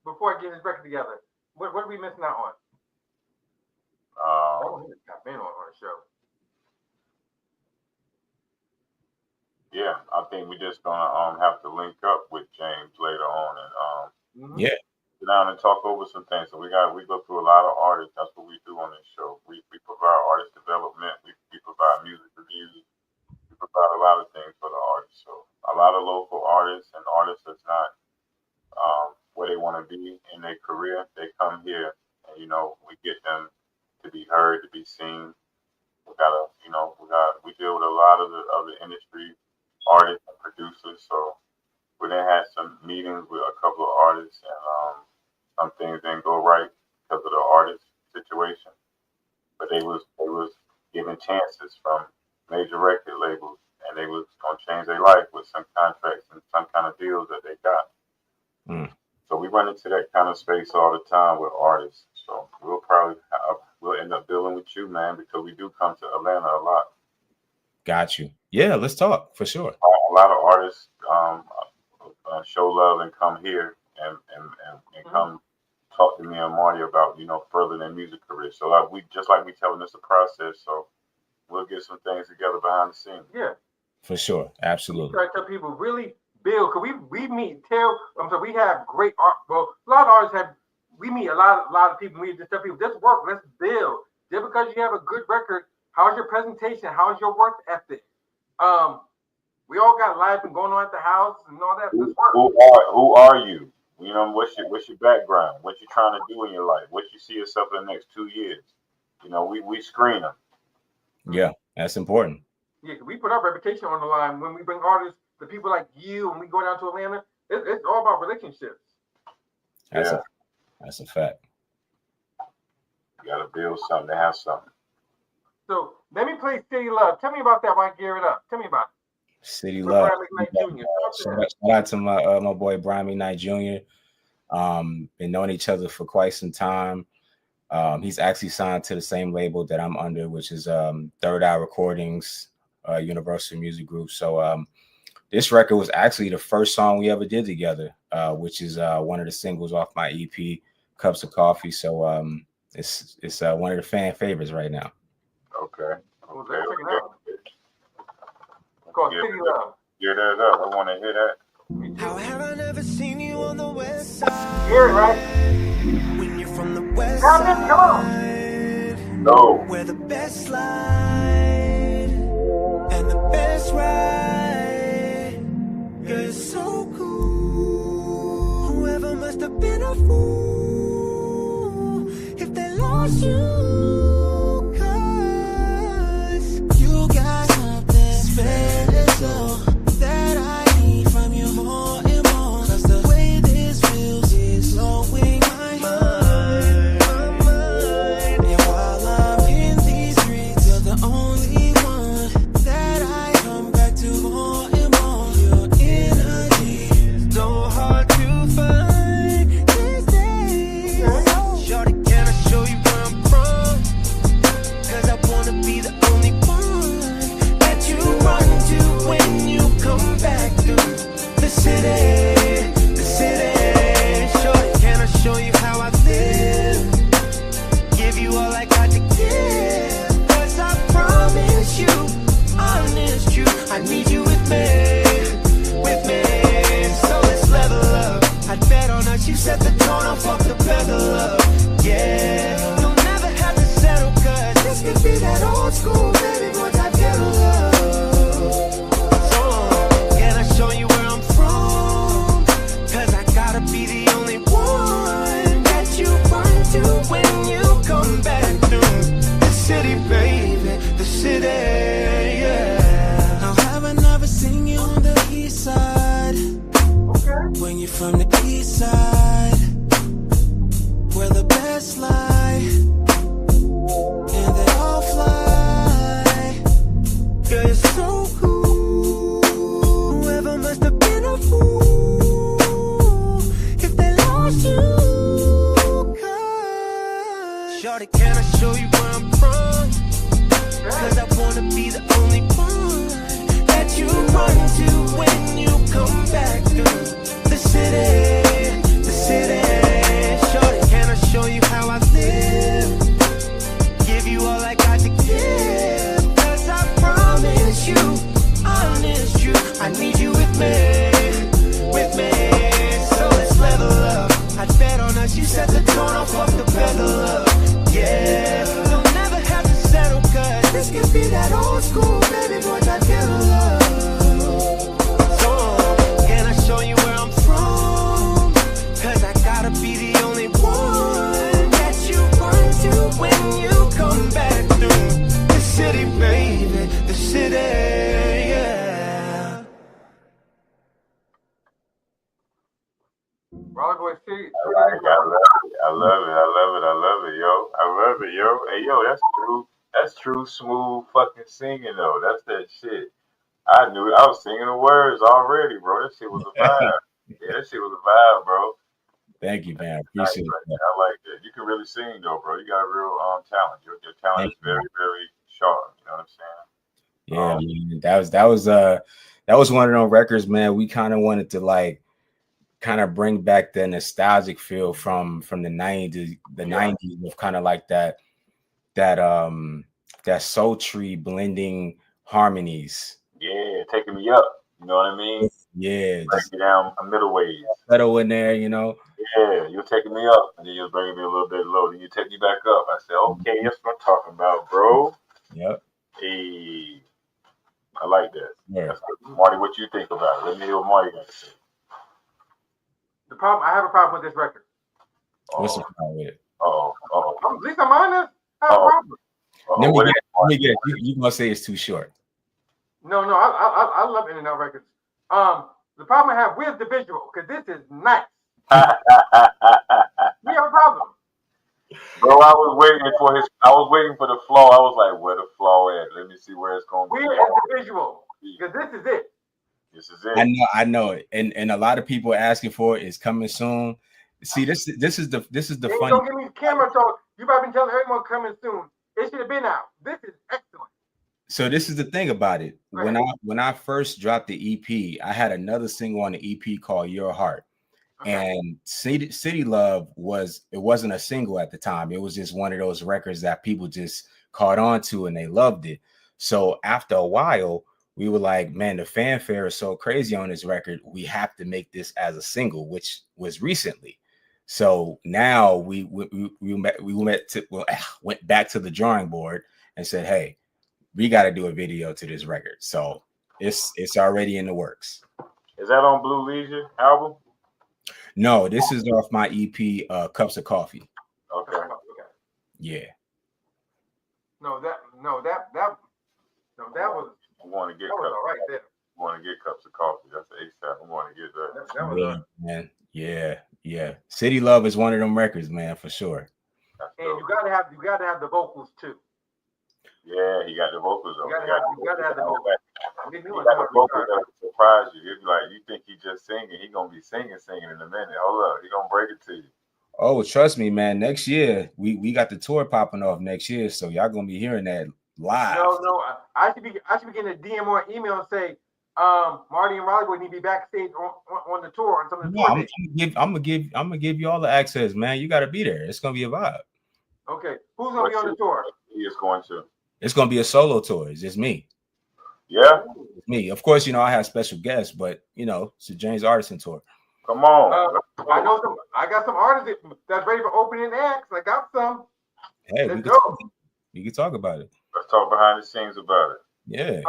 before I get his record together? What are we missing out on? Got been on the show. Yeah, I think we're just gonna have to link up with James later on and sit down and talk over some things. So we go through a lot of artists. That's what we do on this show. We provide artist development. We provide music reviews. We provide a lot of things for the artists. So a lot of local artists and artists that's not where they want to be in their career, they come here and we get them to be heard, to be seen. We deal with a lot of the industry artists and producers. So we then had some meetings with a couple of artists, and some things didn't go right because of the artist situation. But they was given chances from major record labels, and they was gonna change their life with some contracts and some kind of deals that they got. So we run into that kind of space all the time with artists. So we'll end up dealing with you, man, because we do come to Atlanta a lot. Got you. Yeah, let's talk for sure. A lot of artists show love and come here and come talk to me and Marty about furthering their music career. So we telling us the process. So we'll get some things together behind the scenes. Yeah, for sure, absolutely. I tell people really build, because we meet. We have great art. Well, a lot of artists we meet a lot of people. We just tell people, just work, let's build. Just because you have a good record, how's your presentation? How's your work ethic? We all got life and going on at the house and all that. Who are you? What's your background? What you trying to do in your life? What you see yourself in the next 2 years? We screen them. Yeah, that's important. Yeah, we put our reputation on the line when we bring artists, the people like you, and we go down to Atlanta. It's all about relationships. That's a fact. You gotta build something to have something. So let me play City Love. Tell me about that while I gear it up. Tell me about it. City Love. Shout out to my boy Brian McKnight Jr. Been knowing each other for quite some time. He's actually signed to the same label that I'm under, which is Third Eye Recordings, Universal Music Group. So this record was actually the first song we ever did together, which is one of the singles off my EP, Cups of Coffee. So it's one of the fan favorites right now. Okay. Called City Love. Hear that up. I want to hear that. How have I never seen you on the west side? Hear it, right? When you're from the west side. Come on. go. We're the best slide and the best ride. Girl, you're so cool. Whoever must have been a fool if they lost you. 'Cause you got something special that I need from you more and more. 'Cause the way this feels is blowing my mind. And while I'm in these streets, you're the only one that I come back to more and more. Your energy is so hard to find these days. Shorty, can I show you where I'm from? 'Cause I wanna be the only one that you run to when you come back to the city. The city. Shorty, can I show you how I live? Give you all I got to give. 'Cause I promise you, honest truth, I need you with me. With me. So let's level up. I'd bet on us, you set the tone, I'll fuck the pedal up. Yeah, you'll never have to settle, 'cause this could be that old school baby boy type ghetto love. So, can I show you where I'm from? 'Cause I gotta be the only one that you run to when you come back to the city, baby, the city, yeah. Now haven't never seen you on the east side. When you're from the east side, where the best lie, and they all fly. Girl, you're so cool. Whoever must have been a fool if they lost you. 'Cause shorty, can I show you where I'm from? 'Cause I wanna be the only one that you run to when you come back to the city. The city. Shorty, can I show you how I live? Give you all I got to give. 'Cause I promise you, honest truth, I need you with me. With me. So let's level up. I'd bet on us, you set the tone, I'll fuck the pedal up. Yeah, you'll never have to settle, 'cause this could be that old school baby boy type ghetto love. So, can I show you where I'm from? 'Cause I gotta be the only one that you run to when you come back to the city, baby, the city, yeah. Raleigh Boy City. I love it. I love it. I love it. I love it, yo. I love it, yo. Hey, yo, that's true. That's true, smooth fucking singing, though. That's that shit. I knew it. I was singing the words already, bro. That shit was a vibe. Yeah, that shit was a vibe, bro. Thank you, man. I Nice, appreciate man. that. I like that. You can really sing, though, bro. You got a real talent. Your talent is very, very sharp. You know what I'm saying? Yeah, man. That was one of those records, man. We kind of wanted to like kind of bring back the nostalgic feel from the 90s, of kind of like that sultry blending harmonies. Yeah, taking me up. You know what I mean? Yeah, Break just me down a middle ways. settle in there, you know. Yeah, you're taking me up, and then you're bringing me a little bit low. Then you take me back up. I said, okay, that's what I'm talking about, bro. Yep. Hey, I like that. Yeah. That's good. Marty, what you think about it? Let me hear what Marty got to say. I have a problem with this record. What's the problem with it? Uh-oh. At least I'm honest. I have a problem. Let me get. You gonna say it's too short? No, I love In-N-Out Records. The problem I have with the visual, because this is nice. We have a problem. Bro, I was waiting for the flow. I was like, where the flow at? Let me see where it's gonna be. We have the visual, because this is it. This is it. I know it, and a lot of people are asking for it. It's coming soon. See, this is the fun. Don't give me camera talk. You've been telling everyone coming soon. It should have been out. This is excellent. So this is the thing about it. When I first dropped the EP, I had another single on the EP called Your Heart. Okay. And City Love wasn't a single at the time. It was just one of those records that people just caught on to and they loved it. So after a while, we were like, man, the fanfare is so crazy on this record. We have to make this as a single, which was recently. So now we went back to the drawing board and said, hey, we got to do a video to this record. So it's already in the works. Is that on Blue Leisure album? No, this is off my EP, Cups of Coffee. Okay. Yeah. No, that was. I want to get that was all right there. I want to get Cups of Coffee. That's the ASAP. I want to get that. That was Yeah, man. Yeah. City Love is one of them records, man, for sure. And you gotta have the vocals too. Yeah, he got the vocals on. You gotta have the vocals. He got the vocals that surprise you. You'd be like, you think he just singing? He gonna be singing in a minute. Hold up, he gonna break it to you. Oh, trust me, man. Next year we got the tour popping off next year, so y'all gonna be hearing that live. No, I should be getting a DM or email and say, Marty and Raleigh Boy need to be backstage on the tour on some of the tour. I'm gonna give you all the access, man. You gotta be there. It's gonna be a vibe. Okay, who's gonna be on the tour? He is going to. It's gonna be a solo tour. It's just me. Yeah, it's me. Of course, I have special guests, but it's a James Artissen tour. Come on. I got some artists that's ready for opening acts. I got some. Hey, we can talk about it. Let's talk behind the scenes about it. Yeah.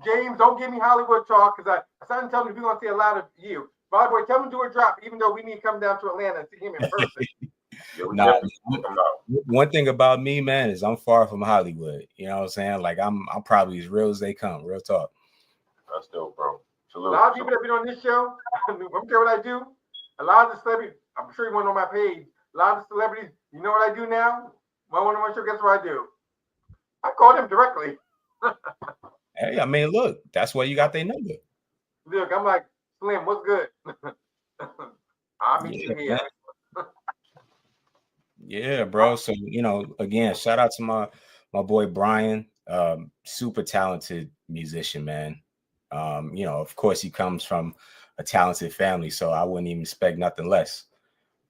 James, don't give me Hollywood talk because I started telling him we're gonna see a lot of you. By the way, tell him to do a drop, even though we need to come down to Atlanta and see him in person. One thing about me, man, is I'm far from Hollywood. You know what I'm saying? Like I'm probably as real as they come. Real talk. That's dope, bro. Salute. A lot of people that have been on this show, I'm gonna tell you what I do. A lot of the celebrities, I'm sure you want to know my page. A lot of the celebrities, you know what I do now? When I want to my show, guess what I do? I call them directly. Hey, I mean, look, that's why you got their number. Look, I'm like, Slim, what's good? I'll meet you here. Yeah, bro. So, again, shout out to my boy Brian. Super talented musician, man. Of course he comes from a talented family, so I wouldn't even expect nothing less.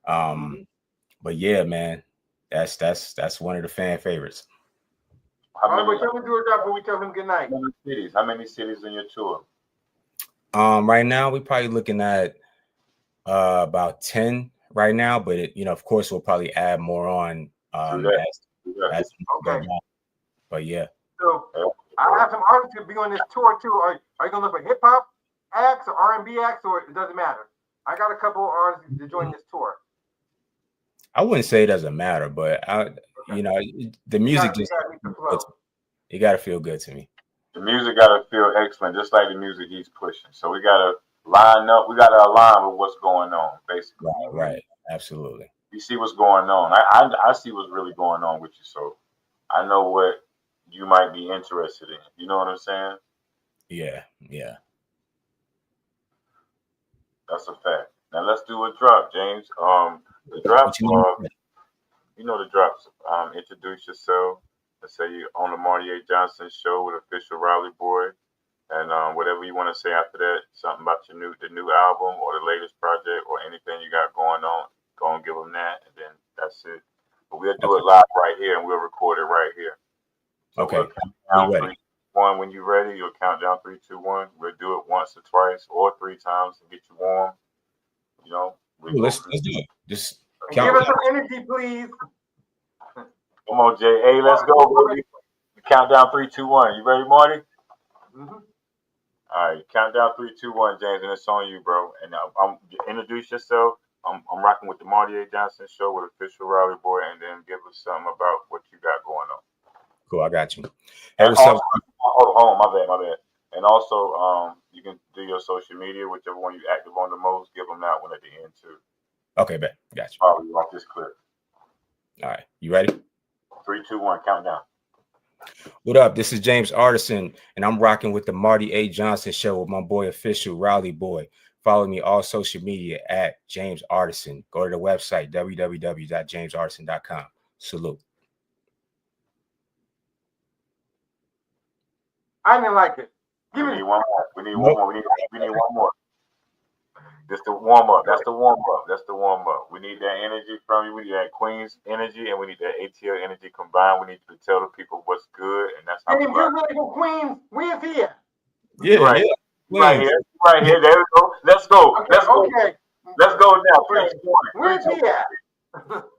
But yeah, man, that's one of the fan favorites. All right, but tell him to do a drop when we tell him good night. How many cities in your tour? Right now we're probably looking at about 10 right now, but of course we'll probably add more on as okay. But yeah. So I have some artists to be on this tour too. Are you gonna look for hip hop acts or R&B acts, or it doesn't matter? I got a couple of artists to join this tour. I wouldn't say it doesn't matter, but the music it gotta feel good to me. The music gotta feel excellent, just like the music he's pushing. So we gotta line up. We gotta align with what's going on, basically. Right. Absolutely. You see what's going on. I see what's really going on with you, so I know what you might be interested in. You know what I'm saying? Yeah. That's a fact. Now let's do a drop, James. The drops, the drops. Introduce yourself. Let's say you're on the Marty A. Johnson show with official Raleigh Boy, and whatever you want to say after that, something about the new album or the latest project or anything you got going on. Go and give them that, and then that's it. But we'll do it live right here, and we'll record it right here. So okay. We'll count down 3, 2, 1 when you're ready. You'll count down 3, 2, 1. We'll do it once or twice or 3 times to get you warm. Let's do it. Just give us some energy, please. Come on, Jay. Hey, let's go, baby. Count down 3, 2, 1. You ready, Marty? Mm-hmm. All right, count down 3, 2, 1, James, and it's on you, bro. And introduce yourself. I'm rocking with the Marty A. Johnson show with official Raleigh Boy, and then give us something about what you got going on. Cool, I got you. Hey, what's up? Oh, my bad. And also, you can do your social media, whichever one you active on the most. Give them that one at the end too. Okay, bet. Got you. Probably off this clip. All right, you ready? 3, 2, 1, countdown. What up? This is James Artissen, and I'm rocking with the Marty A. Johnson show with my boy official Raleigh Boy. Follow me all social media at James Artissen. Go to the website www.jamesartissen.com. Salute. I didn't like it. We need one more. We need one more. Just the warm up. That's the warm up. We need that energy from you. We need that Queens energy, and we need that ATL energy combined. We need to tell the people what's good, and that's how. Hey, you're ready for Queens. Where's here? Yeah, right here. There we go. Let's go. Okay. Let's go now. Please join. Where's he at?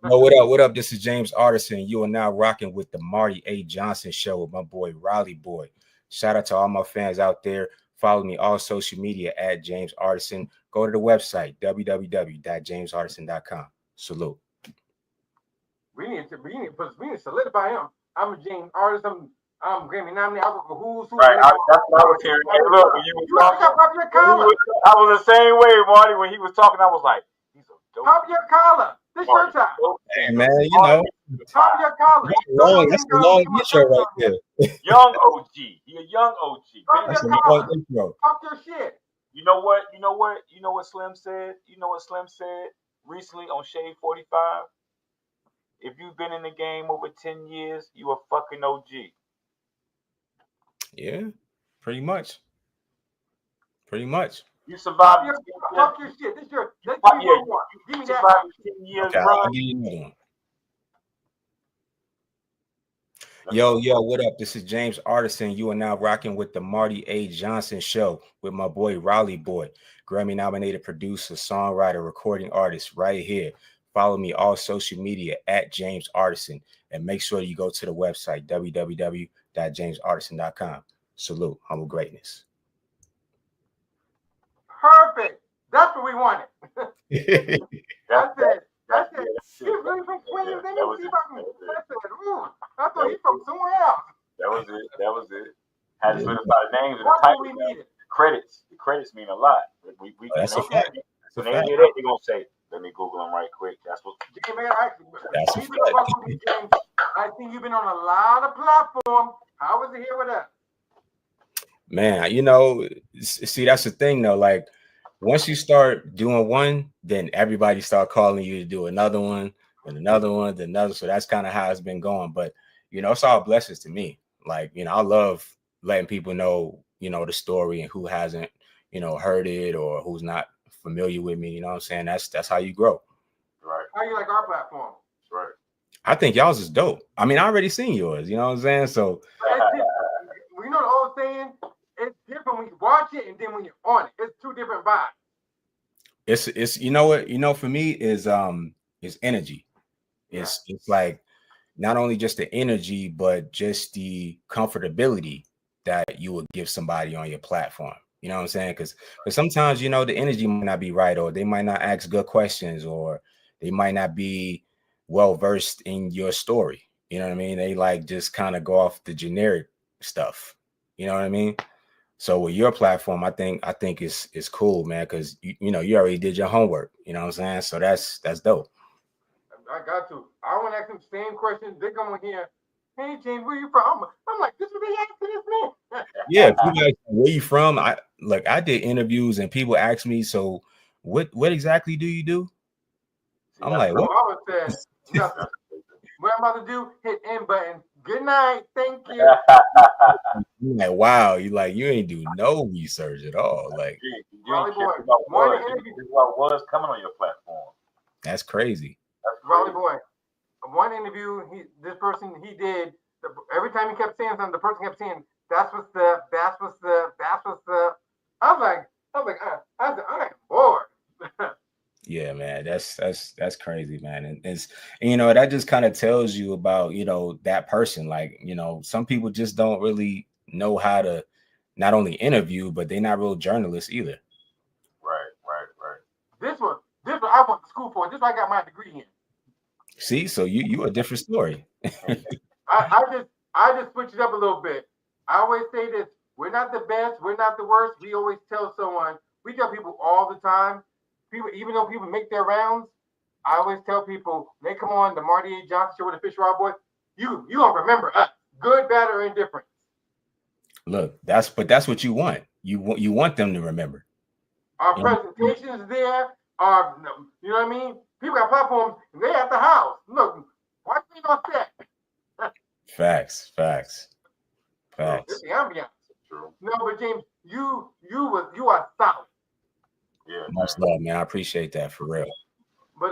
Yo, what up? What up? This is James Artissen. You are now rocking with the Marty A. Johnson Show with my boy Raleigh Boy. Shout out to all my fans out there. Follow me all social media at James Artissen. Go to the website www.jamesaartissen.com. Salute. We need to solidify him. I'm a James Artissen. I'm Grammy-Nominated. I work with who's who. Right, that's what I was hearing. Hey, look, when you was talking, I was the same way, Marty. When he was talking, I was like, he's a dope. Pop your collar. This shirt's out. Hey, man, you know. Pop your collar. That's a long intro right there. Young OG. He a young OG. That's a long intro. Pop your shit. You know what? You know what Slim said? You know what Slim said recently on Shade 45? If you've been in the game over 10 years, you a fucking OG. Yeah, pretty much. Pretty much. You survived. Pop your shit. This your one. Give me that. 10 years, okay, bro. I'll give you another one. Yo, what up? This is James Artissen. You are now rocking with the Marty A. Johnson Show with my boy Raleigh Boy, Grammy-nominated producer, songwriter, recording artist right here. Follow me all social media at James Artissen, and make sure you go to the website www.jamesartissen.com. Salute, humble greatness. Perfect. That's what we wanted. That's it. That's it. He's really from Queens. Let me see if I can. I thought he's from somewhere else. That was it. Had to solidify the names and the titles. The credits mean a lot. That's a fact. So they hear that, they're gonna say, "Let me Google them right quick." That's what. That's a fact. I think you've been on a lot of platforms. How was it here with us? Man, you know, see, that's the thing though. Like, once you start doing one, then everybody start calling you to do another one, and another one, then another. So that's kind of how it's been going. But you know, it's all blessings to me. Like, you know, I love letting people know, you know, the story and who hasn't, you know, heard it or who's not familiar with me. You know what I'm saying? That's how you grow. Right. How you like our platform? Right. I think y'all's is dope. I mean, I already seen yours. You know what I'm saying? So you know the old saying. It's different when you watch it and then when you're on it. It's two different vibes. It's you know what, you know, for me is energy. It's like not only just the energy, but just the comfortability that you would give somebody on your platform. You know what I'm saying? Because sometimes, you know, the energy might not be right, or they might not ask good questions, or they might not be well versed in your story. You know what I mean? They like just kind of go off the generic stuff. You know what I mean? So with your platform, I think it's cool, man, because you know, you already did your homework. You know what I'm saying? So that's dope. I got to. I want to ask them the same questions. They come in here. Hey James, where you from? I'm like, this is what they asked this man. Yeah, people ask, where you from? I did interviews and people ask me, so what exactly do you do? I'm like, what? I would say nothing. What I'm about to do, hit end button. Good night. Thank you. You're like, wow, you ain't do no research at all. Like, what was coming on your platform. That's crazy. Raleigh Boy. One interview, this person did. Every time he kept saying something, the person kept saying, "That's what's the." I was like, I'm bored. Yeah, man, that's crazy, man. And you know, that just kind of tells you about, you know, that person. Like, you know, some people just don't really know how to not only interview, but they're not real journalists either. Right. This one I went to school for. This one I got my degree in. See, so you a different story. I just switch it up a little bit. I always say this: we're not the best, we're not the worst. We always tell someone. We tell people all the time. People, even though people make their rounds, I always tell people they come on the Marty A. Johnson Show with the Fisher Rob Boy. You gonna remember us, good, bad, or indifferent. Look, that's what you want. You want them to remember. Our presentations there are, you know what I mean? People got platforms, and they at the house. Look, watch me on set. Facts. It's the ambiance. True. No, but James, you are solid. Yeah, much love, man. I appreciate that for real. But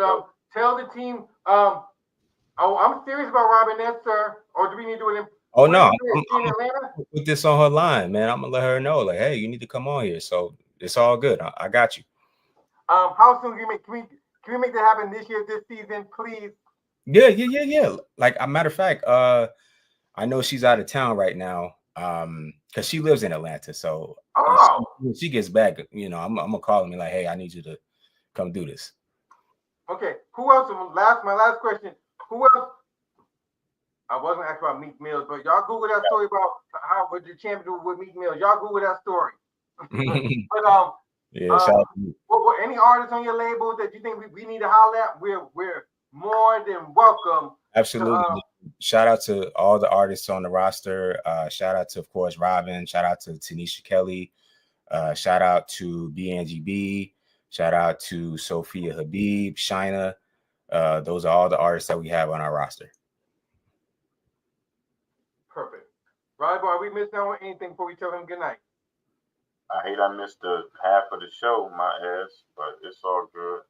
tell the team. I'm serious about Robin Ness, sir. Or do we need to do it? Oh no, I'm gonna put this on her line, man. I'm gonna let her know, like, hey, you need to come on here. So it's all good. I got you. How soon can we make that happen this year, this season, please? Yeah. Like a matter of fact, I know she's out of town right now. Because she lives in Atlanta. So when she gets back, I'm gonna call him and like, hey, I need you to come do this. Okay. Who else? My last question. Who else? I wasn't asking about Meek Mills, but y'all Google that story about how with the champion with Meek Mills. Y'all Google that story. But yeah, shout out to you. What any artists on your label that you think we need to holler at? We're more than welcome. Absolutely. Shout out to all the artists on the roster. Shout out to, of course, Robin. Shout out to Tanisha Kelly. Shout out to BNGB. Shout out to Sophia Habib, Shina. Those are all the artists that we have on our roster. Perfect. Riley boy, are we missing out on anything before we tell him good night? I hate I missed the half of the show, my ass, but it's all good.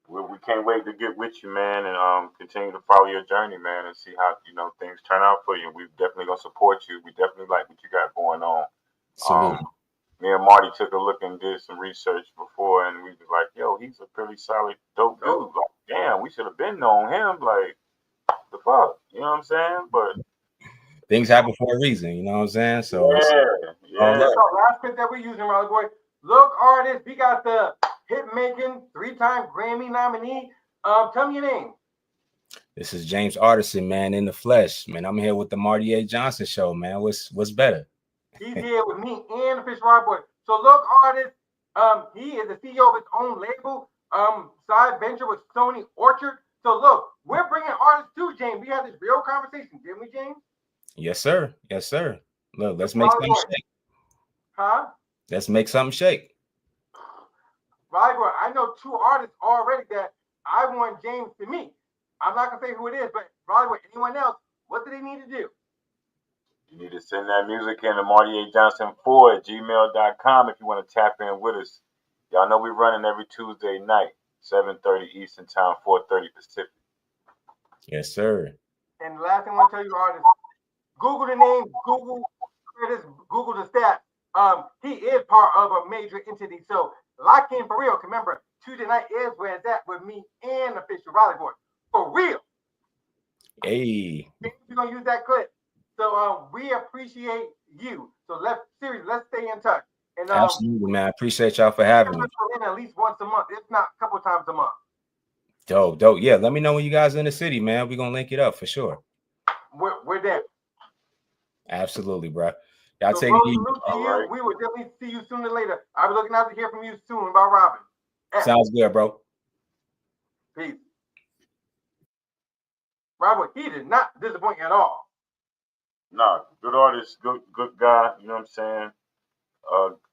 We can't wait to get with you, man, and continue to follow your journey, man, and see how things turn out for you. We definitely gonna support you. We definitely like what you got going on. Me and Marty took a look and did some research before, and we was like, "Yo, he's a pretty solid, dope dude. Like, damn, we should have been known him. Like, the fuck, you know what I'm saying?" But things happen for a reason, you know what I'm saying? So That's our last clip that we're using, Riley boy. Look, artists, we got the hit-making 3-time Grammy nominee. Tell me your name. This is James Artissen, man, in the flesh, man. I'm here with the Marty A. Johnson show, man. What's better? He's here with me and the Fish Rod Boy. So look, artists, he is the CEO of his own label, side venture with Sony Orchard. So look, we're bringing artists to James. We had this real conversation, didn't we, James? Yes, sir. Look, let's make something shake. Huh? Let's make something shake. Riley boy, I know 2 artists already that I want James to meet. I'm not gonna say who it is, but Riley boy, anyone else, what do they need to do? You need to send that music in to MartyAJohnson4@gmail.com if you want to tap in with us. Y'all know we're running every Tuesday night, 7:30 Eastern Time, 4:30 Pacific. Yes, sir. And the last thing I want to tell you, artists, Google the name, Google Curtis, Google the stats. He is part of a major entity, so lock in for real. Remember, Tuesday night is where it's at with me and the Official Raleigh Boy. For real. Hey. We're gonna use that clip. So we appreciate you. So let's stay in touch. And absolutely, man. I appreciate y'all for having me. At least once a month, if not a couple times a month. Dope. Yeah, let me know when you guys are in the city, man. We're gonna link it up for sure. We're there. Absolutely, bro. Y'all so take it easy. Right. We will definitely see you sooner or later. I'll be looking out to hear from you soon about Robin. Sounds good, bro. Peace. Robert, he did not disappoint at all. No, good artist, good guy, you know what I'm saying?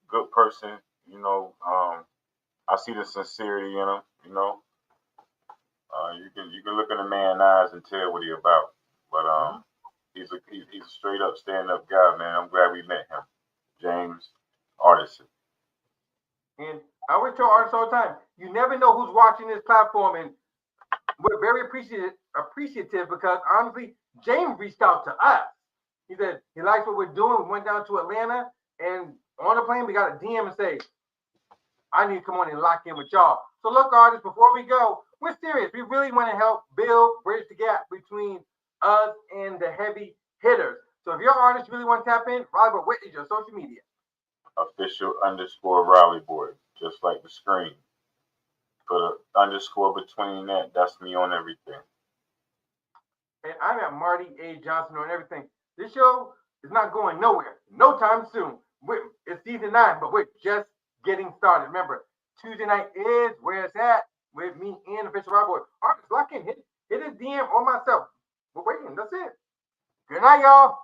Good person, I see the sincerity in him, You can look in the man's eyes and tell what he's about. But he's a straight up stand up guy, man. I'm glad we met him. James Artissen. And I always tell artists all the time, you never know who's watching this platform, and we're very appreciative because honestly, James reached out to us. He said he likes what we're doing. We went down to Atlanta, and on the plane, we got a DM and say, I need to come on and lock in with y'all. So look, artists, before we go, we're serious. We really want to help bridge the gap between us and the heavy hitters. So if you're an artist, you really want to tap in, Riley, what is your social media? Official_Riley Boy, just like the screen. Put an underscore between that. That's me on everything. And I'm at Marty A. Johnson on everything. This show is not going nowhere. No time soon. It's season 9, but we're just getting started. Remember, Tuesday night is where it's at with me and Official Rob Boy. Artists, lock in. Hit his DM or myself. We're waiting. That's it. Good night, y'all.